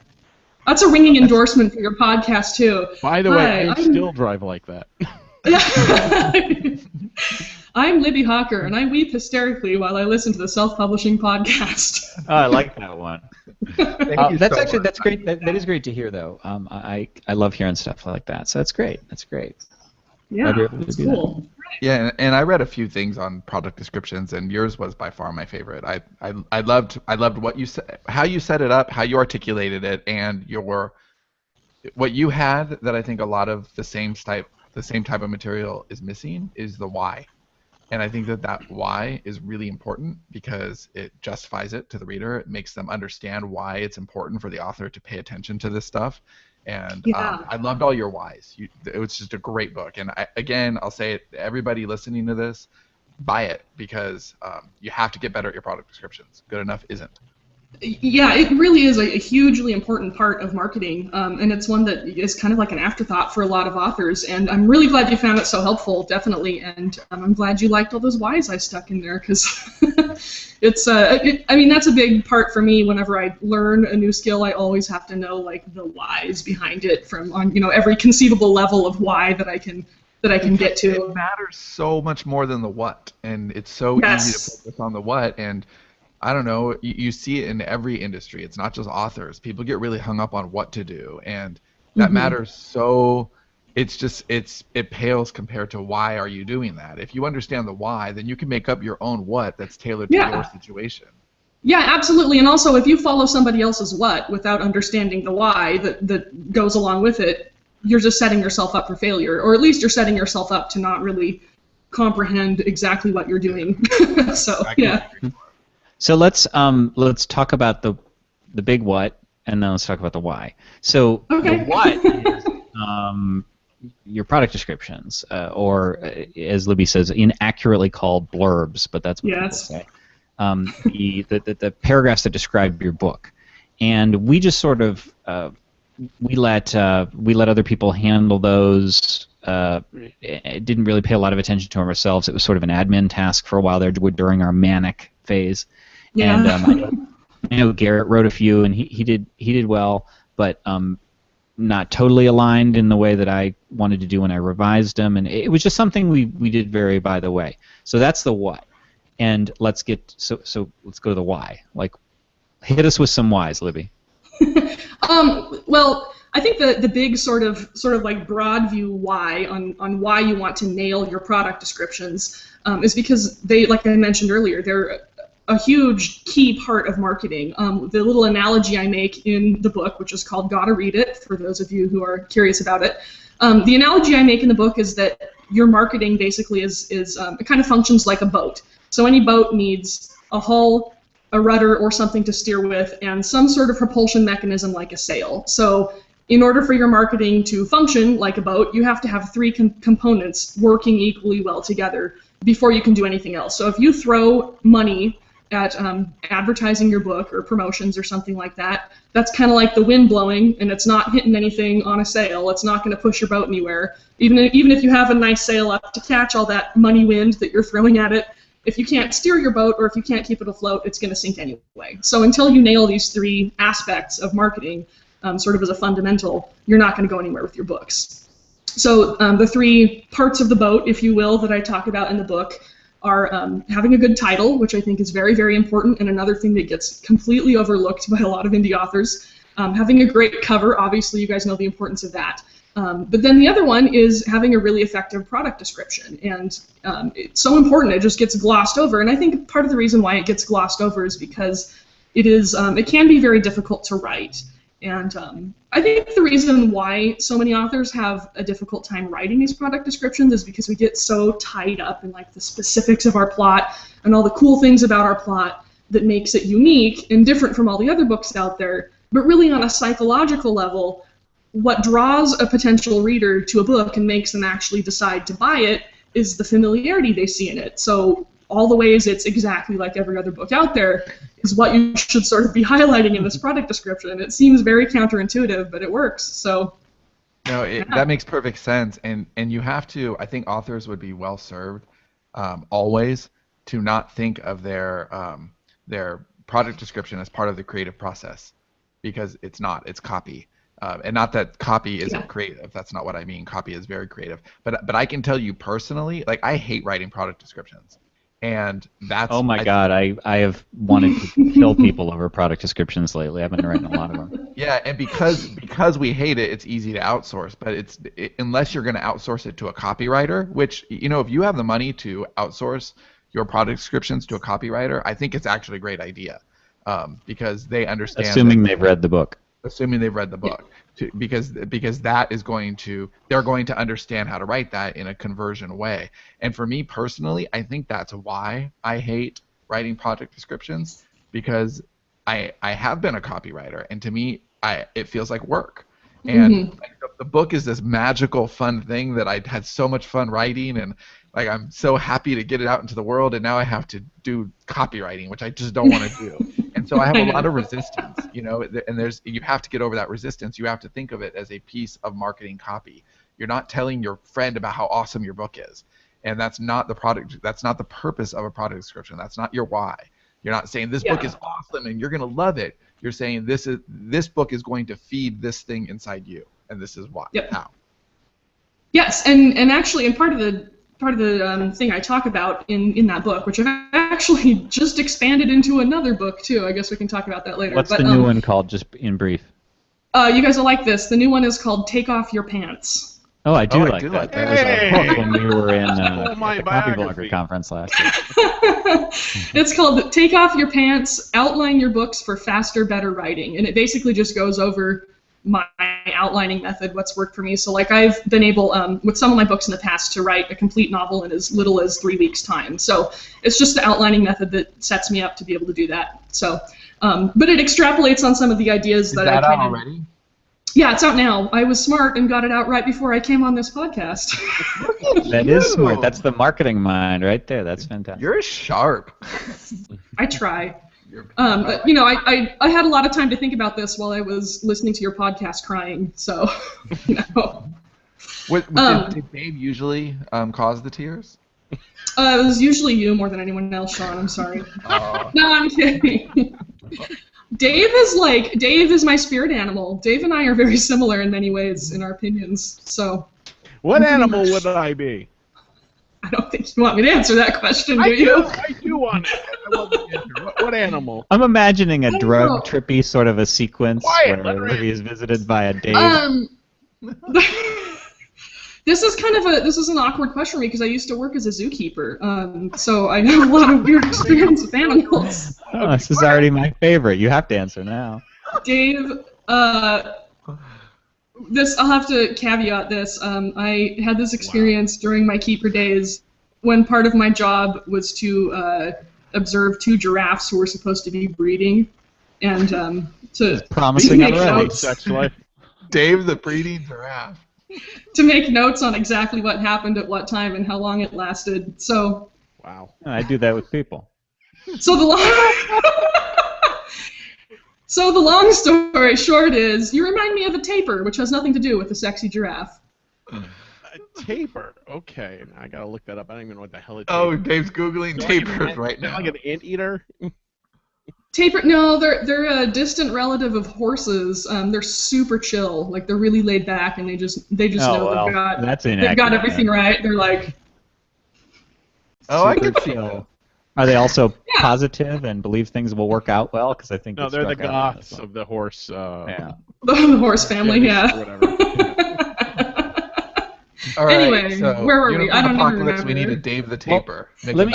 That's a ringing endorsement for your podcast, too. By the way, I still drive like that. I'm Libbie Hawker, and I weep hysterically while I listen to the self-publishing podcast. Oh, I like that one. That's great. That is great to hear, though. I love hearing stuff like that. So that's great. That's great. Yeah, that's cool. Yeah, and I read a few things on product descriptions, and yours was by far my favorite. I loved what you said, how you set it up, how you articulated it, and what you had that I think a lot of the same type of material is missing is the why. And I think that why is really important because it justifies it to the reader. It makes them understand why it's important for the author to pay attention to this stuff. And I loved all your whys. It was just a great book. And I'll say it, everybody listening to this, buy it because you have to get better at your product descriptions. Good enough isn't. Yeah, it really is a hugely important part of marketing, and it's one that is kind of like an afterthought for a lot of authors, and I'm really glad you found it so helpful, definitely, and I'm glad you liked all those whys I stuck in there, because that's a big part for me. Whenever I learn a new skill, I always have to know the whys behind it from every conceivable level of why that I can get to. It matters so much more than the what, and it's so easy to focus on the what, and I don't know, you see it in every industry. It's not just authors. People get really hung up on what to do, and that matters so it pales compared to why are you doing that. If you understand the why, then you can make up your own what that's tailored to your situation. Yeah, absolutely. And also, if you follow somebody else's what without understanding the why that goes along with it, you're just setting yourself up for failure, or at least you're setting yourself up to not really comprehend exactly what you're doing. So, yeah. So let's talk about the big what, and then let's talk about the why. So the what is your product descriptions, or as Libbie says, inaccurately called blurbs, but that's what people say. The paragraphs that describe your book, and we just sort of we let other people handle those. Didn't really pay a lot of attention to them ourselves. It was sort of an admin task for a while there during our manic phase. Yeah. And I know Garrett wrote a few, and he did well, but not totally aligned in the way that I wanted to do when I revised them, and it was just something we did very by the way. So that's the what, and let's go to the why. Hit us with some whys, Libbie. Well, I think the big sort of broad view why on why you want to nail your product descriptions is because they, like I mentioned earlier, they're a huge key part of marketing. The little analogy I make in the book, which is called Gotta Read It, for those of you who are curious about it, the analogy I make in the book is that your marketing basically is it kind of functions like a boat. So any boat needs a hull, a rudder, or something to steer with, and some sort of propulsion mechanism like a sail. So in order for your marketing to function like a boat, you have to have three components working equally well together before you can do anything else. So if you throw money at advertising your book or promotions or something like that, that's kind of like the wind blowing, and it's not hitting anything on a sail. It's not going to push your boat anywhere. Even if you have a nice sail up to catch all that money wind that you're throwing at it, if you can't steer your boat or if you can't keep it afloat, it's going to sink anyway. So until you nail these three aspects of marketing, sort of as a fundamental, you're not going to go anywhere with your books. So the three parts of the boat, if you will, that I talk about in the book are having a good title, which I think is very, very important, and another thing that gets completely overlooked by a lot of indie authors. Having a great cover, obviously you guys know the importance of that. But then the other one is having a really effective product description, and it's so important it just gets glossed over. And I think part of the reason why it gets glossed over is because it can be very difficult to write. And I think the reason why so many authors have a difficult time writing these product descriptions is because we get so tied up in like the specifics of our plot and all the cool things about our plot that makes it unique and different from all the other books out there. But really on a psychological level, what draws a potential reader to a book and makes them actually decide to buy it is the familiarity they see in it. So all the ways it's exactly like every other book out there is what you should sort of be highlighting in this product description. It seems very counterintuitive, but it works. So no, that makes perfect sense. And you have to, I think authors would be well served always to not think of their product description as part of the creative process, because it's not. It's copy. And not that copy isn't creative. That's not what I mean. Copy is very creative. But I can tell you personally, like, I hate writing product descriptions. And that's... Oh my God, I have wanted to kill people over product descriptions lately. I've been writing a lot of them. Yeah, and because we hate it, it's easy to outsource. But unless you're going to outsource it to a copywriter, which, you know, if you have the money to outsource your product descriptions to a copywriter, I think it's actually a great idea, because they understand... Assuming they've read the book. Assuming they've read the book, because that is going to, they're going to understand how to write that in a conversion way. And for me personally, I think that's why I hate writing product descriptions, because I have been a copywriter, and to me, it feels like work. And like, the book is this magical, fun thing that I had so much fun writing, and like I'm so happy to get it out into the world, and now I have to do copywriting, which I just don't want to do. And so I have a lot of resistance, you know, and you have to get over that resistance. You have to think of it as a piece of marketing copy. You're not telling your friend about how awesome your book is, and that's not the product. That's not the purpose of a product description. That's not your why. You're not saying this book is awesome and you're going to love it. You're saying this book is going to feed this thing inside you, and this is why. How. Yes, and actually, and part of the thing I talk about in that book, which I've actually just expanded into another book too. I guess we can talk about that later. What's the new one called, just in brief? You guys will like this. The new one is called Take Off Your Pants. Oh, I do like that. That was a book when we were in Oh, my the Copy Blogger biography. conference last year. It's called Take Off Your Pants, Outline Your Books for Faster, Better Writing. And it basically just goes over my outlining method, what's worked for me. So like I've been able, with some of my books in the past, to write a complete novel in as little as 3 weeks' time. So it's just the outlining method that sets me up to be able to do that. So, but it extrapolates on some of the ideas that I out already? Yeah, it's out now. I was smart and got it out right before I came on this podcast. That is smart. That's the marketing mind right there. That's fantastic. You're sharp. I try. But, you know, I had a lot of time to think about this while I was listening to your podcast crying, so, you know. Did Dave usually cause the tears? It was usually you more than anyone else, Sean. I'm sorry. No, I'm kidding. Dave is my spirit animal. Dave and I are very similar in many ways in our opinions, so. What animal would I be? I don't think you want me to answer that question, do you? I do want to. What animal? I'm imagining a drug trippy sort of a sequence where Libbie is visited by a Dave. This is an awkward question for me because I used to work as a zookeeper, so I have a lot of weird experience with animals. Oh, this is already my favorite. You have to answer now. Dave, this I'll have to caveat this. I had this experience during my keeper days when part of my job was to observe 2 giraffes who were supposed to be breeding, and to promising make already. notes. Sex life. Dave the breeding giraffe. To make notes on exactly what happened at what time and how long it lasted. So. Wow. I do that with people. So the long story short is, you remind me of a tapir, which has nothing to do with the sexy giraffe. A taper. Okay, I gotta look that up. I don't even know what the hell it is. Oh, Dave's googling tapirs right now. Like an anteater. Tapir? No, they're a distant relative of horses. They're super chill. Like they're really laid back, and they just know they've got everything right. They're like. Oh, I can see chill. that. Are they also positive and believe things will work out well? Because I think No, it they're the struck out on goths this one. of the horse. Yeah. The horse family, yeah. Or whatever. All right, Anyway, so where were we? I don't even Apocalypse, we remember. needed Dave the Taper. Let me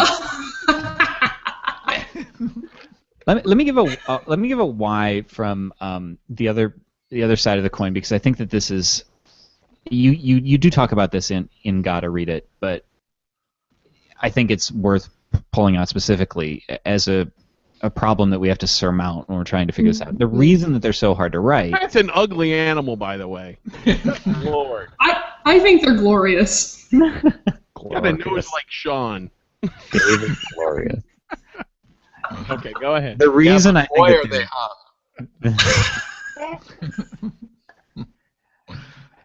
let me give a why from the other side of the coin, because I think that this is you do talk about this in Gotta Read It, but I think it's worth pulling out specifically as a problem that we have to surmount when we're trying to figure this out. The reason that they're so hard to write. That's an ugly animal, by the way. Lord. I think they're glorious. Got a nose like Sean. David glorious. Okay, go ahead. The reason I Boy, think are they hot.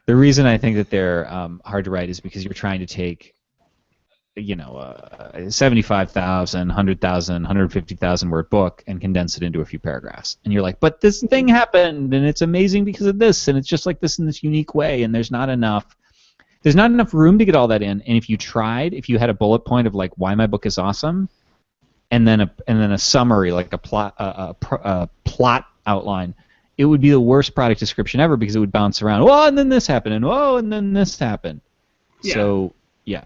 the reason I think that they're hard to write is because you're trying to take, 75,000, 100,000, 150,000 word book and condense it into a few paragraphs. And you're like, but this thing happened, and it's amazing because of this, and it's just like this in this unique way, and there's not enough room to get all that in. And if you had a bullet point of like why my book is awesome, and then a summary, like a plot outline, it would be the worst product description ever because it would bounce around. Oh, and then this happened, and oh, and then this happened. Yeah. So yeah.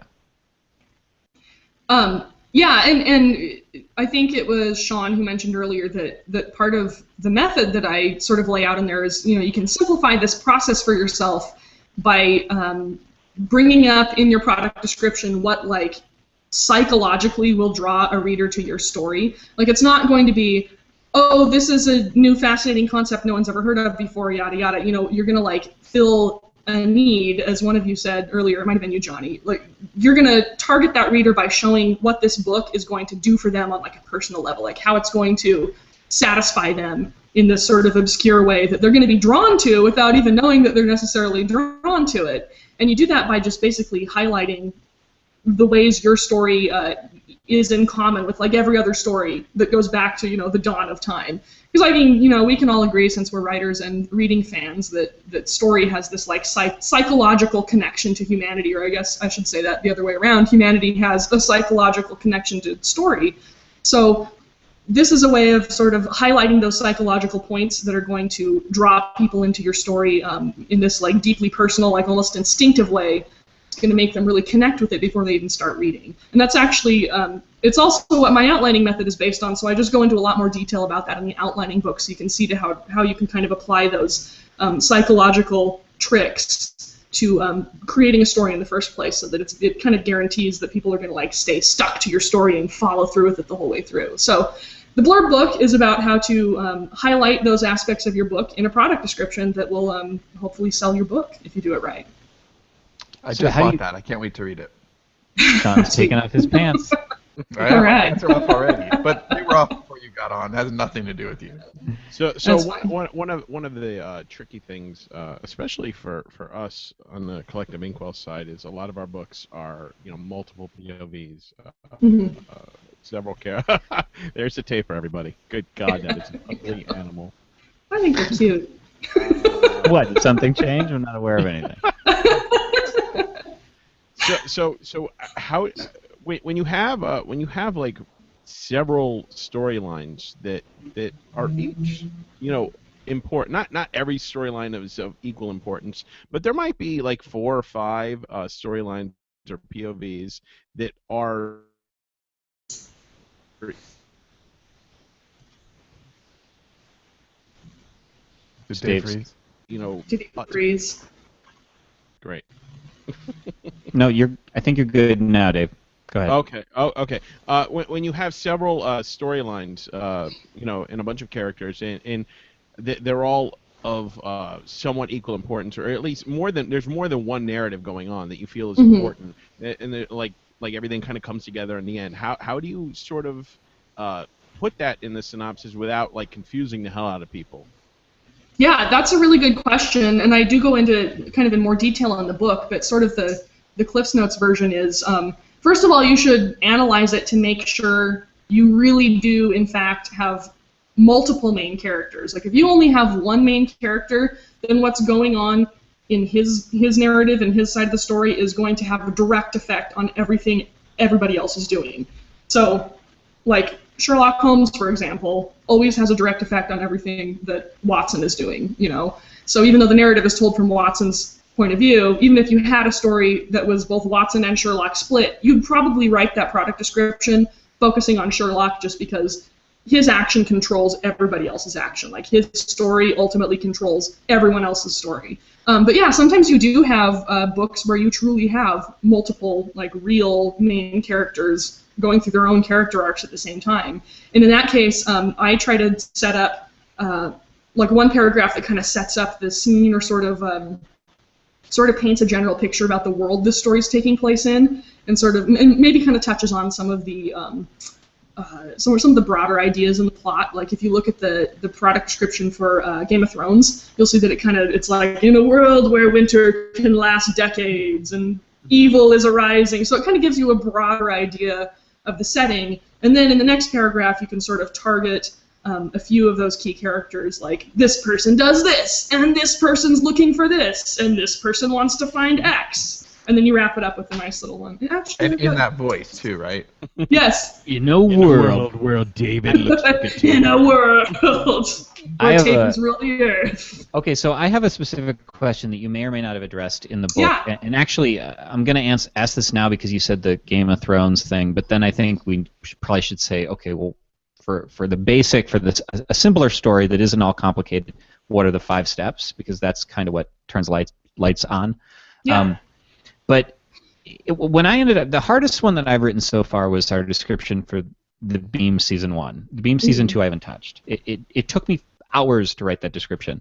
Yeah, and I think it was Sean who mentioned earlier that part of the method that I sort of lay out in there is, you can simplify this process for yourself by bringing up in your product description what like psychologically will draw a reader to your story. Like it's not going to be, oh, this is a new fascinating concept no one's ever heard of before, yada yada. You're gonna like fill a need, as one of you said earlier, it might have been you, Johnny. Like you're gonna target that reader by showing what this book is going to do for them on like a personal level, like how it's going to satisfy them in this sort of obscure way that they're going to be drawn to without even knowing that they're necessarily drawn to it. And you do that by just basically highlighting the ways your story is in common with like every other story that goes back to the dawn of time. Because I mean, we can all agree, since we're writers and reading fans, that story has this like psychological connection to humanity, or I guess I should say that the other way around. Humanity has a psychological connection to story. So this is a way of sort of highlighting those psychological points that are going to draw people into your story in this like deeply personal, like almost instinctive way. It's going to make them really connect with it before they even start reading. And that's actually, it's also what my outlining method is based on, so I just go into a lot more detail about that in the outlining book, so you can see how you can kind of apply those psychological tricks to creating a story in the first place, so that it kind of guarantees that people are going to like stay stuck to your story and follow through with it the whole way through. So the blurb book is about how to highlight those aspects of your book in a product description that will hopefully sell your book if you do it right. I just bought that. I can't wait to read it. John's taking off his pants. All right. My pants are off already, but they were off before you got on. It has nothing to do with you. So one of the tricky things, especially for us on the Collective Inkwell side, is a lot of our books are multiple POVs, several There's a taper, everybody. Good God, that is an ugly animal. I think they're cute. What? Did something change? I'm not aware of anything. So how when you have like several storylines that are each important. Not every storyline is of equal importance, but there might be like 4 or 5 storylines or POVs that are. Did Dave Dave's- freeze? You know, Did he freeze? great. No, I think you're good now, Dave. Go ahead. Okay. Oh, okay. When you have several storylines, you know, and a bunch of characters, and they're all of somewhat equal importance, or at least there's more than one narrative going on that you feel is important, and like everything kind of comes together in the end. How do you sort of put that in the synopsis without like confusing the hell out of people? Yeah, that's a really good question, and I do go into kind of in more detail in the book, but sort of the Cliff's Notes version is, first of all, you should analyze it to make sure you really do, in fact, have multiple main characters. Like, if you only have one main character, then what's going on in his narrative and his side of the story is going to have a direct effect on everything everybody else is doing. So, like, Sherlock Holmes, for example, always has a direct effect on everything that Watson is doing, you know. So even though the narrative is told from Watson's point of view, even if you had a story that was both Watson and Sherlock split, you'd probably write that product description focusing on Sherlock just because his action controls everybody else's action. Like, his story ultimately controls everyone else's story. But yeah, sometimes you do have books where you truly have multiple, like, real main characters going through their own character arcs at the same time. And in that case, I try to set up like one paragraph that kind of sets up the scene, or sort of paints a general picture about the world this story's taking place in, and maybe kind of touches on some of the some of the broader ideas in the plot. Like, if you look at the product description for Game of Thrones, you'll see that it's like, in a world where winter can last decades and evil is arising. So it kind of gives you a broader idea of the setting, and then in the next paragraph you can sort of target a few of those key characters, like, this person does this, and this person's looking for this, and this person wants to find X, and then you wrap it up with a nice little one. Actually, And in that voice too, right? yes, In a world. where David looks like a tape. in a world I where have tape a- is really earth. Okay, so I have a specific question that you may or may not have addressed in the book, Yeah. and actually, I'm going to ask this now because you said the Game of Thrones thing, but then I think we probably should say, okay, well, for the basic, for this a simpler story that isn't all complicated, what are the 5 steps? Because that's kind of what turns lights on. Yeah. But when I ended up, the hardest one that I've written so far was our description for the Beam Season 1. The Beam Season 2 I haven't touched. It took me hours to write that description.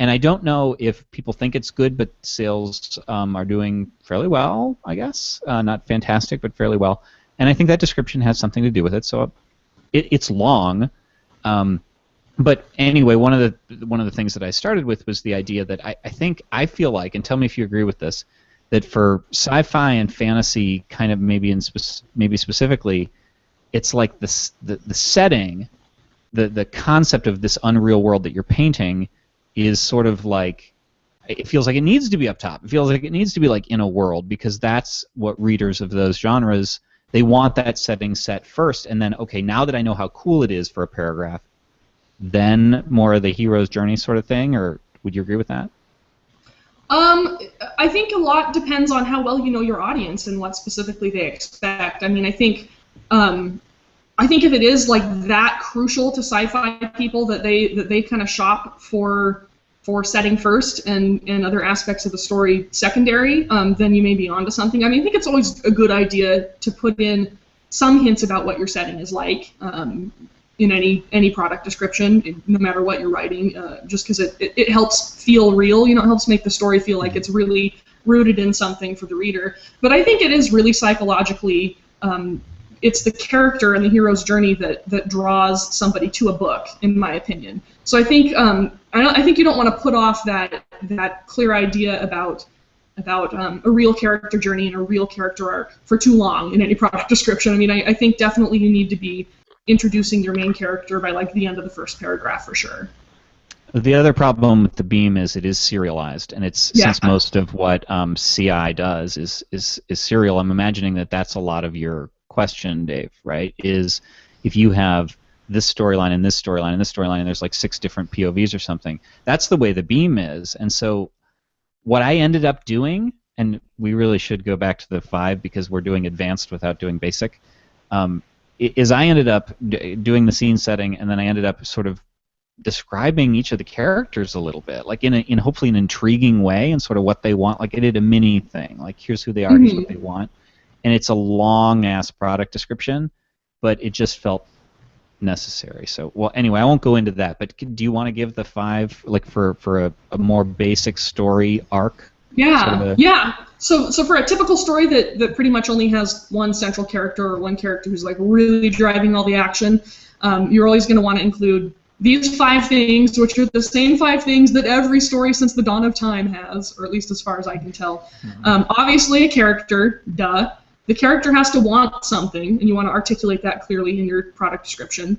And I don't know if people think it's good, but sales are doing fairly well, I guess. Not fantastic, but fairly well. And I think that description has something to do with it. So it's long. But anyway, one of the things that I started with was the idea that I feel like, and tell me if you agree with this, that for sci-fi and fantasy, kind of maybe specifically, it's like the setting, the concept of this unreal world that you're painting is sort of like, it feels like it needs to be up top. It feels like it needs to be like in a world, because that's what readers of those genres, they want that setting set first, and then, okay, now that I know how cool it is for a paragraph, then more of the hero's journey sort of thing, or would you agree with that? I think a lot depends on how well you know your audience and what specifically they expect. I mean, I think if it is like that crucial to sci-fi people that they kind of shop for setting first and other aspects of the story secondary, then you may be onto something. I mean, I think it's always a good idea to put in some hints about what your setting is like in any product description, no matter what you're writing, just because it helps feel real. You know, it helps make the story feel like it's really rooted in something for the reader. But I think it is really psychologically, it's the character and the hero's journey that draws somebody to a book, in my opinion. So I think I think you don't want to put off that clear idea about a real character journey and a real character arc for too long in any product description. I mean, I think definitely you need to be introducing your main character by like the end of the first paragraph for sure. The other problem with the Beam is it is serialized, and it's since most of what CI does is serial. I'm imagining that that's a lot of your question, Dave. Right? Is if you have this storyline and this storyline and this storyline, and there's like 6 different POVs or something. That's the way the Beam is. And so what I ended up doing, and we really should go back to the 5 because we're doing advanced without doing basic, is I ended up doing the scene setting, and then I ended up sort of describing each of the characters a little bit, like in hopefully an intriguing way, and sort of what they want. Like I did a mini thing, like here's who they are, here's what they want, and it's a long ass product description, but it just felt necessary. So, well, anyway, I won't go into that. But do you want to give the 5 like for a more basic story arc? Yeah, yeah. So for a typical story that pretty much only has one central character or one character who's like really driving all the action, you're always going to want to include these 5 things, which are the same 5 things that every story since the dawn of time has, or at least as far as I can tell. Obviously, a character, duh. The character has to want something, and you want to articulate that clearly in your product description.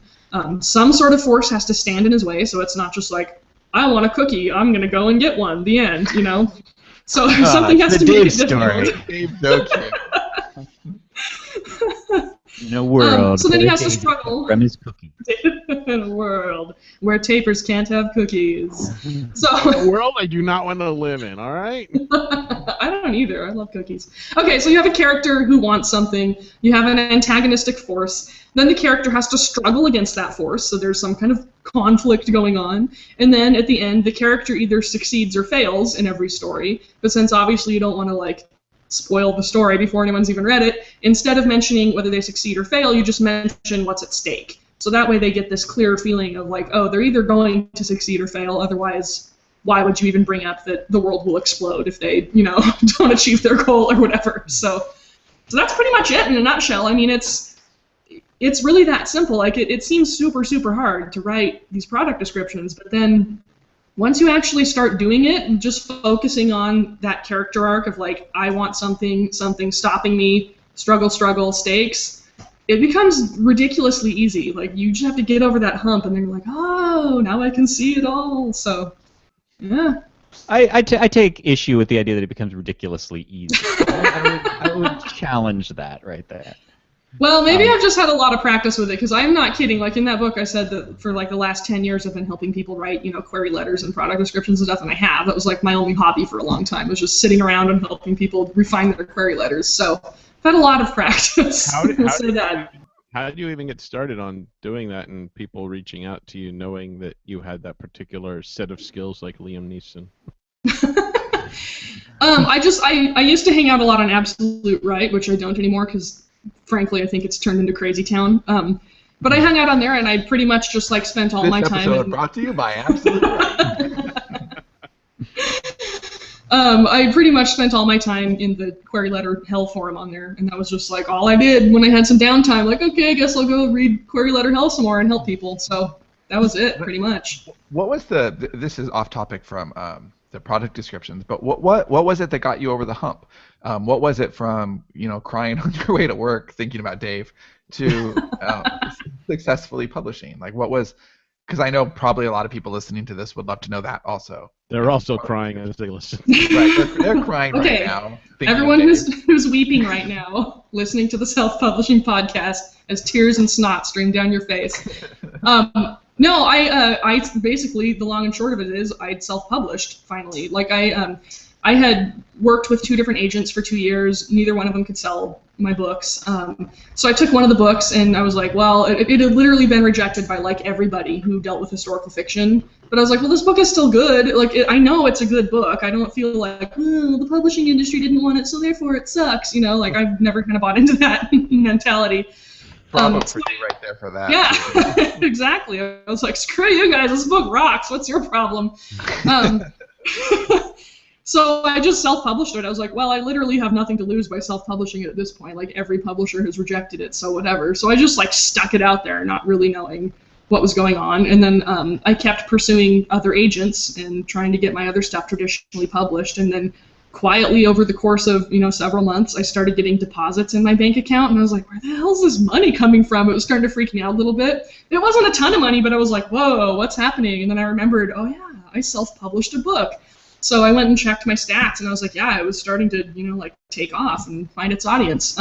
Some sort of force has to stand in his way, so it's not just like, I want a cookie, I'm going to go and get one, the end, you know? So something has to make it difficult. Dave's so cute. In a world so then he has to Dave struggle. from his cookie. In a world where tapers can't have cookies. So A world I do not want to live in, all right? I don't either. I love cookies. Okay, so you have a character who wants something. You have an antagonistic force. Then the character has to struggle against that force, so there's some kind of conflict going on. And then at the end, the character either succeeds or fails in every story. But since obviously you don't want to like spoil the story before anyone's even read it, instead of mentioning whether they succeed or fail, you just mention what's at stake. So that way they get this clear feeling of like, oh, they're either going to succeed or fail, otherwise why would you even bring up that the world will explode if they, you know, don't achieve their goal or whatever. So that's pretty much it in a nutshell. I mean, it's really that simple. Like it seems super, super hard to write these product descriptions, but then once you actually start doing it and just focusing on that character arc of like, I want something stopping me, struggle, stakes, it becomes ridiculously easy. Like you just have to get over that hump and then you're like, oh, now I can see it all. So, yeah. I take issue with the idea that it becomes ridiculously easy. I would challenge that right there. Well, maybe I've just had a lot of practice with it, because I'm not kidding. Like in that book, I said that for like the last 10 years, I've been helping people write, you know, query letters and product descriptions and stuff, and I have. That was like my only hobby for a long time, was just sitting around and helping people refine their query letters. So I've had a lot of practice. How did you even get started on doing that and people reaching out to you knowing that you had that particular set of skills like Liam Neeson? I used to hang out a lot on Absolute Right, which I don't anymore because frankly I think it's turned into Crazy Town. But I hung out on there and I pretty much just like spent all my time. This episode brought to you by Absolute Right. I pretty much spent all my time in the query letter hell forum on there, and that was just like all I did when I had some downtime. Like, okay, I guess I'll go read query letter hell some more and help people. So that was it, pretty much. What was this is off topic from the product descriptions, but what was it that got you over the hump? What was it from, you know, crying on your way to work thinking about Dave to successfully publishing? Like, what was? Because I know probably a lot of people listening to this would love to know that also. They're also crying as they listen. Right, they're crying right now. Everyone who's weeping right now, listening to the self-publishing podcast as tears and snot stream down your face. No, I basically, the long and short of it is I'd self-published finally. Like I had worked with 2 different agents for 2 years. Neither one of them could sell my books. So I took one of the books and I was like, well, it had literally been rejected by like everybody who dealt with historical fiction. But I was like, well, this book is still good. Like I know it's a good book. I don't feel like, oh, the publishing industry didn't want it, so therefore it sucks. You know, like I've never kind of bought into that mentality. Bravo for you right there for that. Yeah, exactly. I was like, screw you guys, this book rocks. What's your problem? So I just self-published it. I was like, well, I literally have nothing to lose by self-publishing it at this point. Like every publisher has rejected it, so whatever. So I just like stuck it out there, not really knowing what was going on. And then I kept pursuing other agents and trying to get my other stuff traditionally published. And then quietly over the course of, you know, several months, I started getting deposits in my bank account, and I was like, where the hell's this money coming from? It was starting to freak me out a little bit. It wasn't a ton of money, but I was like, whoa, what's happening? And then I remembered, oh yeah, I self-published a book. So I went and checked my stats, and I was like, yeah, it was starting to, you know, like take off and find its audience.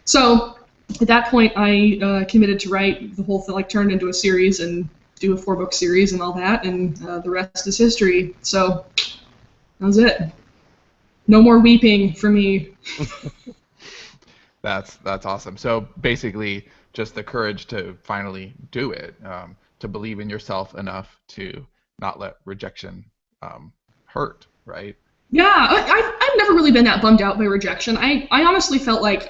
So at that point, I committed to write the whole thing, like turn it into a series and do a 4-book series and all that, and the rest is history. So that was it. No more weeping for me. That's awesome. So basically, just the courage to finally do it, to believe in yourself enough to not let rejection hurt, right? Yeah, I've never really been that bummed out by rejection. I honestly felt like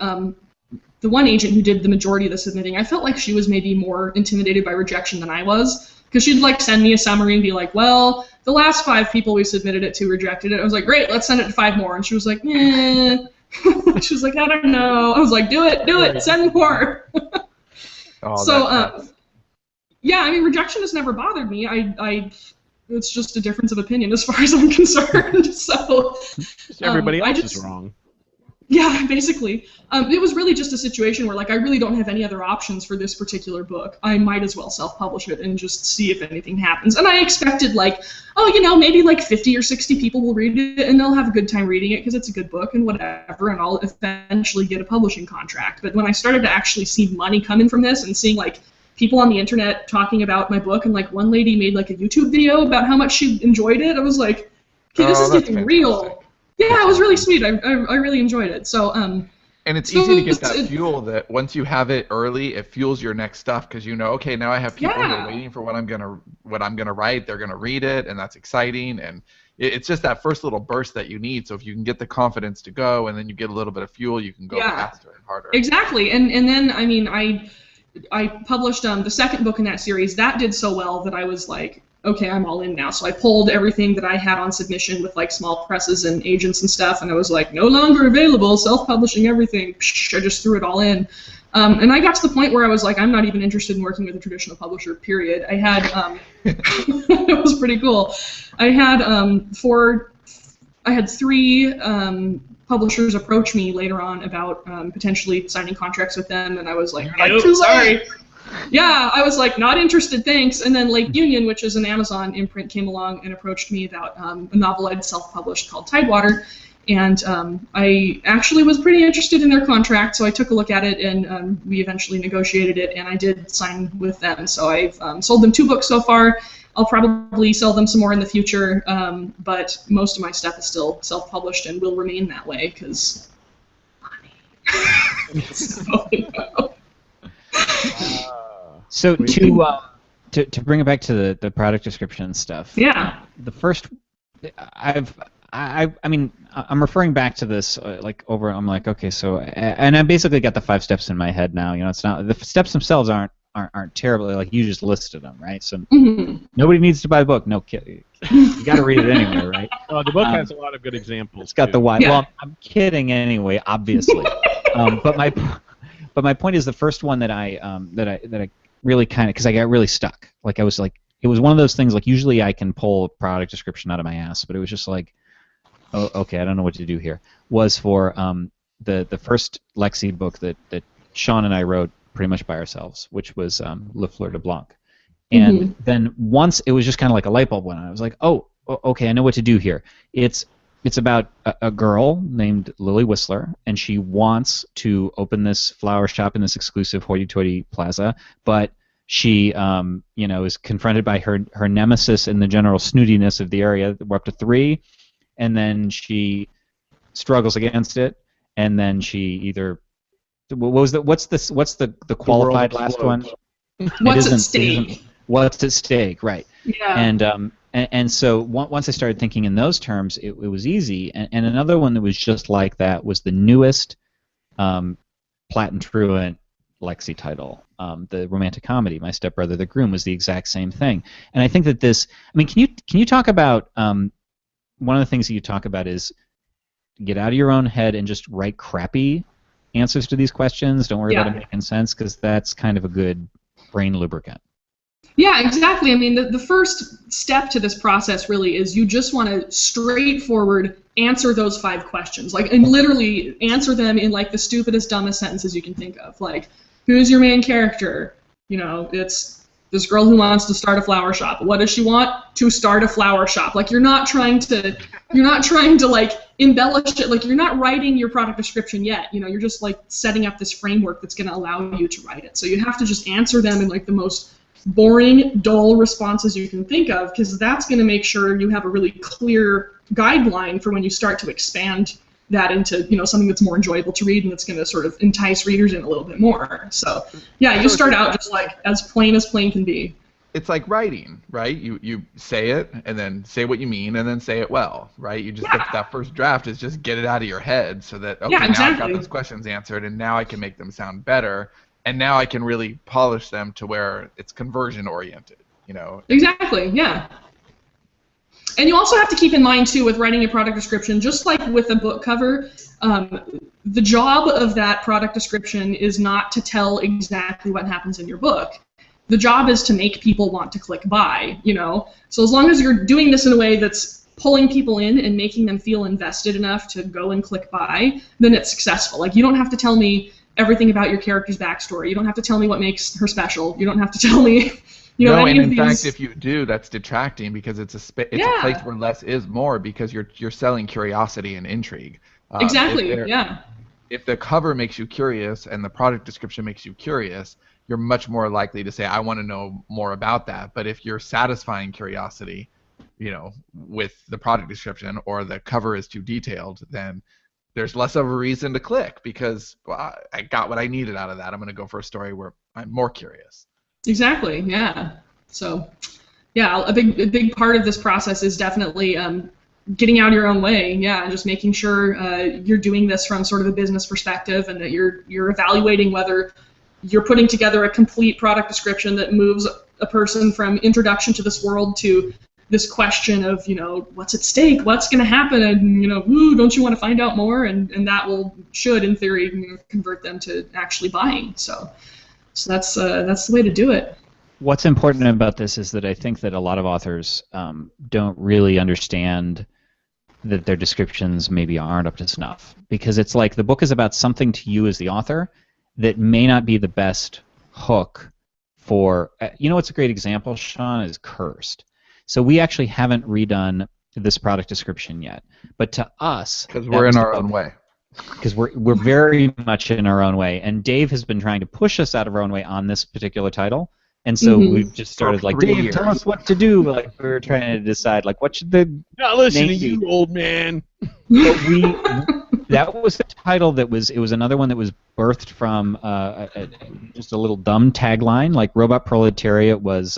the one agent who did the majority of the submitting, I felt like she was maybe more intimidated by rejection than I was, because she'd like send me a summary and be like, well, the last 5 people we submitted it to rejected it. I was like, great, let's send it to 5 more. And she was like, eh. She was like, I don't know. I was like, do it, send more. Yeah, I mean, rejection has never bothered me. It's just a difference of opinion as far as I'm concerned. So everybody else is wrong. Yeah, basically. It was really just a situation where, like, I really don't have any other options for this particular book. I might as well self-publish it and just see if anything happens. And I expected, like, oh, you know, maybe like 50 or 60 people will read it and they'll have a good time reading it because it's a good book and whatever, and I'll eventually get a publishing contract. But when I started to actually see money coming from this and seeing, like, people on the internet talking about my book, and, like, one lady made, like, a YouTube video about how much she enjoyed it, I was like, okay, this is getting real. Yeah, it was really sweet. I really enjoyed it. So and it's easy to get that fuel that once you have it early, it fuels your next stuff because you know, okay, now I have people who are waiting for what I'm gonna write. They're gonna read it, and that's exciting. And it's just that first little burst that you need. So if you can get the confidence to go, and then you get a little bit of fuel, you can go faster and harder. Exactly. And then I mean I published the second book in that series. That did so well that I was like, okay, I'm all in now. So I pulled everything that I had on submission with like small presses and agents and stuff, and I was like, no longer available, self-publishing everything. Psh, I just threw it all in. And I got to the point where I was like, I'm not even interested in working with a traditional publisher, period. I had, it was pretty cool. I had three publishers approach me later on about potentially signing contracts with them, and I was like, nope, sorry. Yeah, I was like, not interested, thanks. And then Lake Union, which is an Amazon imprint, came along and approached me about a novel I'd self-published called Tidewater. And I actually was pretty interested in their contract, so I took a look at it, and we eventually negotiated it, and I did sign with them. So I've sold them 2 books so far. I'll probably sell them some more in the future, but most of my stuff is still self-published and will remain that way, because money. So to bring it back to the product description stuff. Yeah. The first, I mean, I'm referring back to this I'm like, okay, so, and I basically got the 5 steps in my head now. You know, it's not, the steps themselves aren't terribly, like, you just listed them, right? So nobody needs to buy the book. No kidding. You got to read it anyway, right? Oh, the book has a lot of good examples. It's got the why. Yeah. Well, I'm kidding anyway, obviously. But my point is the first one that I really kind of, because I got really stuck. Like, I was like, it was one of those things, like, usually I can pull a product description out of my ass, but it was just like, oh, okay, I don't know what to do here. Was for the first Lexi book that Sean and I wrote pretty much by ourselves, which was Le Fleur de Blanc. And then once it was just kind of like a light bulb went on. I was like, oh, okay, I know what to do here. It's about a girl named Lily Whistler, and she wants to open this flower shop in this exclusive hoity-toity plaza, but she, is confronted by her nemesis in the general snootiness of the area. We're up to 3, and then she struggles against it, and then she either what's the qualified last one? What's at stake? What's at stake, right? Yeah. And so once I started thinking in those terms, it was easy. And another one that was just like that was the newest Platt and Truant Lexi title, the romantic comedy, My Stepbrother the Groom, was the exact same thing. And I think that this, I mean, can you talk about, one of the things that you talk about is get out of your own head and just write crappy answers to these questions. Don't worry about it making sense, because that's kind of a good brain lubricant. Yeah, exactly. I mean, the first step to this process really is you just want to straightforward answer those 5 questions, like, and literally answer them in like the stupidest, dumbest sentences you can think of. Like, who's your main character? You know, it's this girl who wants to start a flower shop. What does she want? To start a flower shop. Like, you're not trying to like embellish it. Like, you're not writing your product description yet. You know, you're just like setting up this framework that's going to allow you to write it. So you have to just answer them in like the most boring, dull responses you can think of, because that's going to make sure you have a really clear guideline for when you start to expand that into, you know, something that's more enjoyable to read and that's going to sort of entice readers in a little bit more. So yeah, you start out just like as plain can be. It's like writing, right? You say it and then say what you mean and then say it well, right? You just that first draft is just get it out of your head so that okay, now I've got those questions answered and now I can make them sound better and now I can really polish them to where it's conversion oriented, you know. Exactly, yeah. And you also have to keep in mind, too, with writing a product description, just like with a book cover, the job of that product description is not to tell exactly what happens in your book. The job is to make people want to click buy, you know? So as long as you're doing this in a way that's pulling people in and making them feel invested enough to go and click buy, then it's successful. Like, you don't have to tell me everything about your character's backstory. You don't have to tell me what makes her special. You don't have to tell me... You know, no, and in fact, if you do, that's detracting because it's a place where less is more because you're selling curiosity and intrigue. Exactly. If the cover makes you curious and the product description makes you curious, you're much more likely to say, "I want to know more about that." But if you're satisfying curiosity, you know, with the product description or the cover is too detailed, then there's less of a reason to click because I got what I needed out of that. I'm going to go for a story where I'm more curious. Exactly. Yeah. So, yeah, a big part of this process is definitely getting out of your own way. Yeah, and just making sure you're doing this from sort of a business perspective, and that you're evaluating whether you're putting together a complete product description that moves a person from introduction to this world to this question of, you know, what's at stake, what's going to happen, and, you know, ooh, don't you want to find out more? And that should, in theory, you know, convert them to actually buying. So that's the way to do it. What's important about this is that I think that a lot of authors don't really understand that their descriptions maybe aren't up to snuff, because it's like the book is about something to you as the author that may not be the best hook for, you know what's a great example, Sean, is Cursed. So we actually haven't redone this product description yet, but to us, because we're in our own way. Because we're very much in our own way, and Dave has been trying to push us out of our own way on this particular title, and so we've just started like, Dave, tell us what to do. Like, we were trying to decide, like, what should the not listen to you, old man. But that was the title it was another one that was birthed from just a little dumb tagline, like Robot Proletariat was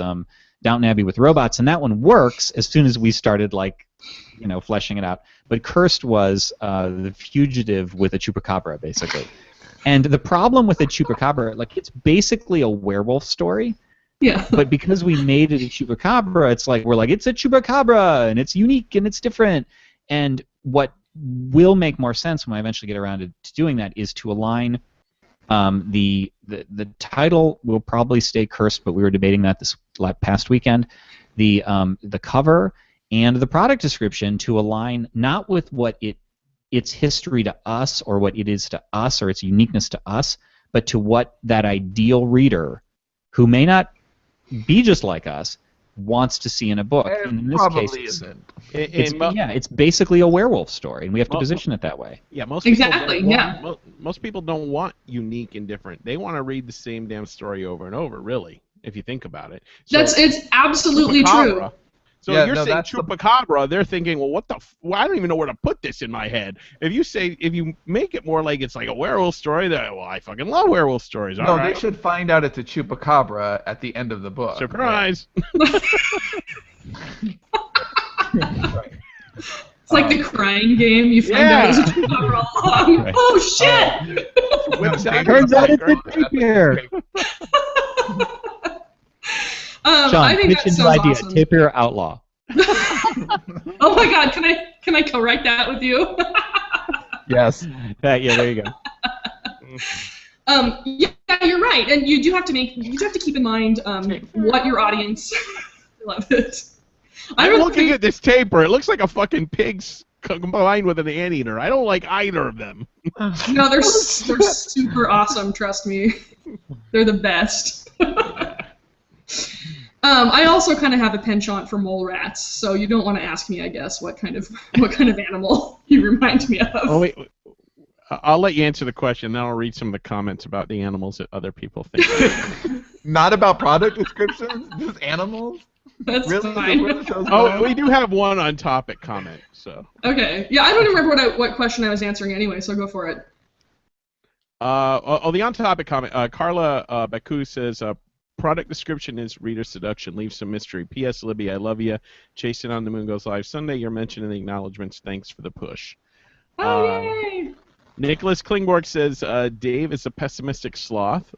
Downton Abbey with robots, and that one works as soon as we started, like, you know, fleshing it out. But Cursed was the fugitive with a chupacabra, basically. And the problem with the chupacabra, like, it's basically a werewolf story. Yeah. But because we made it a chupacabra, it's like, we're like, it's a chupacabra, and it's unique, and it's different. And what will make more sense when I eventually get around to doing that is to align the title will probably stay Cursed, but we were debating that this past weekend. The cover and the product description to align not with what its history to us or what it is to us or its uniqueness to us, but to what that ideal reader, who may not be just like us, wants to see in a book. And in this case, isn't. It's basically a werewolf story, and we have to position it that way. Yeah, most people don't want unique and different. They want to read the same damn story over and over, really, if you think about it. So, it's absolutely true. So if you're saying chupacabra, they're thinking, well, what the? I don't even know where to put this in my head. If you make it more like it's like a werewolf story, then well, I fucking love werewolf stories. No, they should find out it's a chupacabra at the end of the book. Surprise! Right. It's like the crying game. You find out it's a chupacabra all along. Right. Oh shit! Turns out it's a tapir. Sean, I think pitch that a new idea. awesome. Tapir outlaw. Oh my God! Can I co-write that with you? Yes. Yeah. There you go. Yeah, you're right, and you do have to keep in mind what your audience. I love it. I'm looking at this tapir. It looks like a fucking pig's combined with an anteater. I don't like either of them. No, they're super awesome. Trust me, they're the best. I also kind of have a penchant for mole rats, so you don't want to ask me, I guess, what kind of animal you remind me of. Oh wait, I'll let you answer the question, then I'll read some of the comments about the animals that other people think. Not about product descriptions, just animals. That's Really? fine. Oh, we do have one on topic comment. So. Okay. Yeah, I don't remember what question I was answering anyway, so go for it. The on topic comment. Carla Baku says. Product description is reader seduction. Leave some mystery. P.S. Libbie, I love you. Chasing on the Moon goes live Sunday. You're mentioning the acknowledgments. Thanks for the push. Oh, yay! Nicholas Klingborg says Dave is a pessimistic sloth.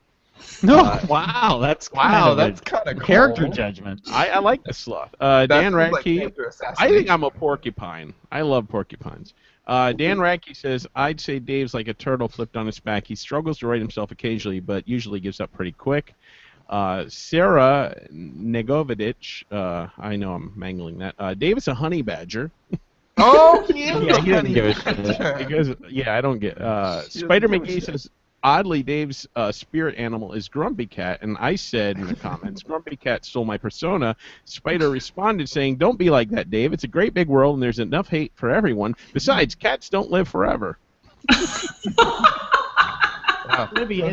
No, wow, that's kind of cool. character judgment. I like the sloth. Dan Radke, Like I think I'm a porcupine. I love porcupines. Dan Radke says, I'd say Dave's like a turtle flipped on his back. He struggles to write himself occasionally, but usually gives up pretty quick. Sarah Negovidich, I know I'm mangling that. Dave is a honey badger. Oh, yeah, he doesn't give a shit. Because, I don't get. Spider McGee says, oddly, Dave's spirit animal is Grumpy Cat, and I said in the comments, Grumpy Cat stole my persona. Spider responded saying, don't be like that, Dave. It's a great big world, and there's enough hate for everyone. Besides, cats don't live forever. Wow. Libby,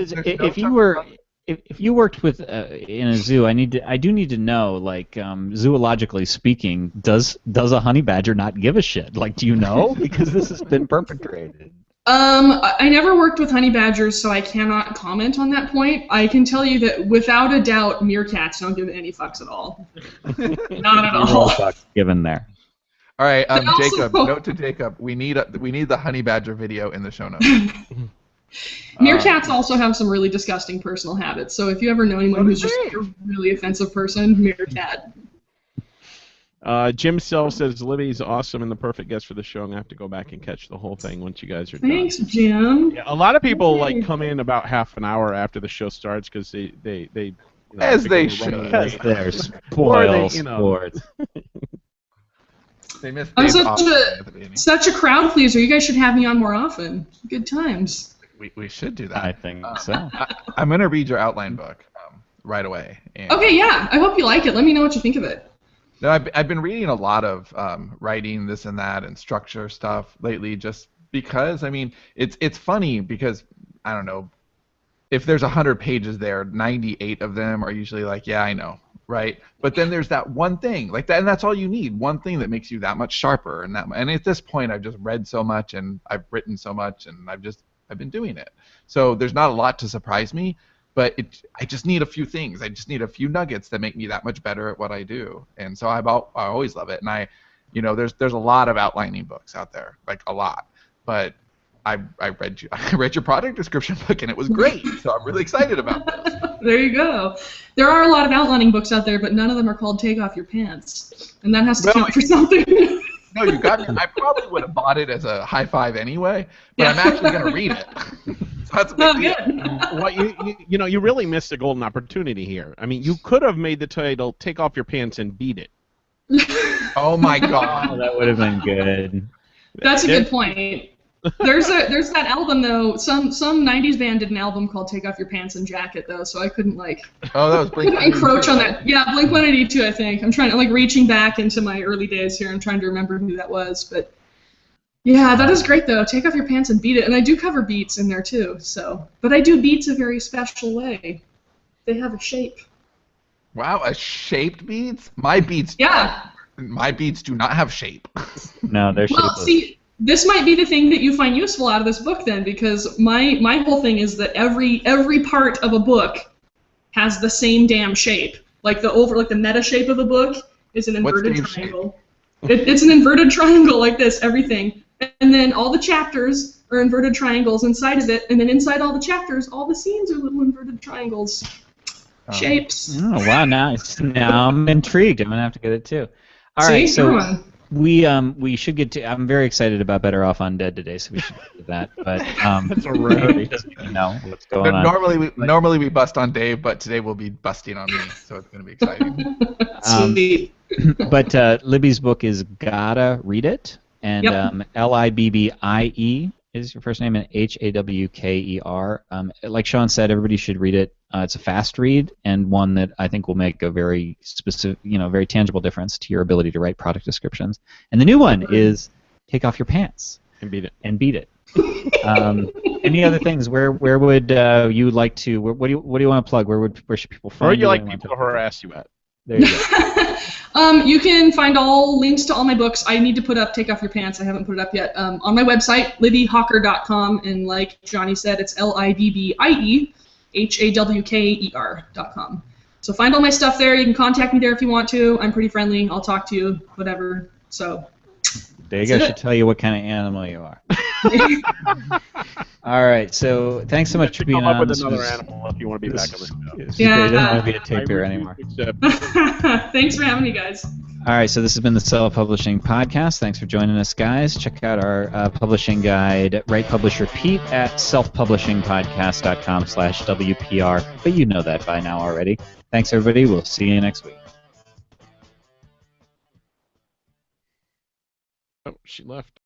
if you worked with in a zoo, I do need to know, like, zoologically speaking, does a honey badger not give a shit? Like, do you know? Because this has been perpetrated. I never worked with honey badgers, so I cannot comment on that point. I can tell you that without a doubt, meerkats don't give any fucks at all. Not at all. Fucks given there. All right, also- Jacob. Note to Jacob: we need the honey badger video in the show notes. Meerkats also have some really disgusting personal habits, so if you ever know anyone who's just a really offensive person, meerkat. Jim Self says Libbie's awesome and the perfect guest for the show. I'm gonna have to go back and catch the whole thing once you guys are done. Thanks, Jim. Yeah, a lot of people like come in about half an hour after the show starts because they As they think we're running should. Because late. they're Or spoil they, sports. They missed I'm Dave's such option at the beginning. such a crowd pleaser. You guys should have me on more often. Good times. We should do that. I think so. I'm gonna read your outline book right away. And, Okay, yeah. I hope you like it. Let me know what you think of it. No, I've been reading a lot of writing this and that and structure stuff lately, just because. I mean, it's funny because I don't know if there's 100 pages there, 98 of them are usually like, yeah, I know, right? But then there's that one thing like that, and that's all you need. One thing that makes you that much sharper, and at this point, I've just read so much and I've written so much, and I've been doing it. So there's not a lot to surprise me. But I just need a few things. I just need a few nuggets that make me that much better at what I do. And so I always love it. And there's a lot of outlining books out there, like a lot. But I read your product description book and it was great. So I'm really excited about this. There you go. There are a lot of outlining books out there, but none of them are called Take Off Your Pants. And that has to count for something. No, you got me. I probably would have bought it as a high five anyway, but I'm actually going to read it. So that's a big deal. Well, you really missed a golden opportunity here. I mean, you could have made the title "Take Off Your Pants and Beat It." Oh my God. Oh, that would have been good. That's a good point. There's that album though. Some '90s band did an album called "Take Off Your Pants and Jacket" though, so I couldn't Oh, that was Blink. encroach on that. Yeah, Blink-182. I think I'm trying to reaching back into my early days here. I'm trying to remember who that was, but yeah, that is great though. Take Off Your Pants and Beat It, and I do cover beats in there too. So, but I do beats a very special way. They have a shape. Wow, a shaped beads? My beads. Yeah. My beads do not have shape. No, they're Well, shapeless. see, this might be the thing that you find useful out of this book then, because my whole thing is that every part of a book has the same damn shape. Like the meta shape of a book is an inverted triangle. It's an inverted triangle like this, everything. And then all the chapters are inverted triangles inside of it, and then inside all the chapters, all the scenes are little inverted triangles. Shapes. Oh wow, nice. Now I'm intrigued. I'm gonna have to get it too. All right, so we should get to. I'm very excited about Better Off Undead today, so we should do that. But That's a road. he doesn't even know what's going on. Normally we bust on Dave, but today we'll be busting on me, so it's gonna be exciting. Sweet. But Libbie's book is Gotta Read It, and Libbie is your first name, and Hawker. Like Sean said, everybody should read it. It's a fast read and one that I think will make a very specific, very tangible difference to your ability to write product descriptions. And the new one is Take Off Your Pants And beat it. and Beat It. Any other things? Where would you like to? What do you want to plug? Where should people find? Or you like Where do people to harass you at? There you go. You can find all links to all my books. I need to put up Take Off Your Pants. I haven't put it up yet. On my website, LibbieHawker.com, and like Johnny said, it's LibbieHawker.com. So find all my stuff there. You can contact me there if you want to. I'm pretty friendly. I'll talk to you, whatever. So there you go. Should tell you what kind of animal you are. All right. So thanks so much for being on. Come up with another animal if you want to be back on the show. Yeah. He doesn't want to be a taper anymore. Thanks for having me, guys. All right, so this has been the Self-Publishing Podcast. Thanks for joining us, guys. Check out our publishing guide, Write, Publish, Repeat, at selfpublishingpodcast.com/WPR. But you know that by now already. Thanks, everybody. We'll see you next week. Oh, she left.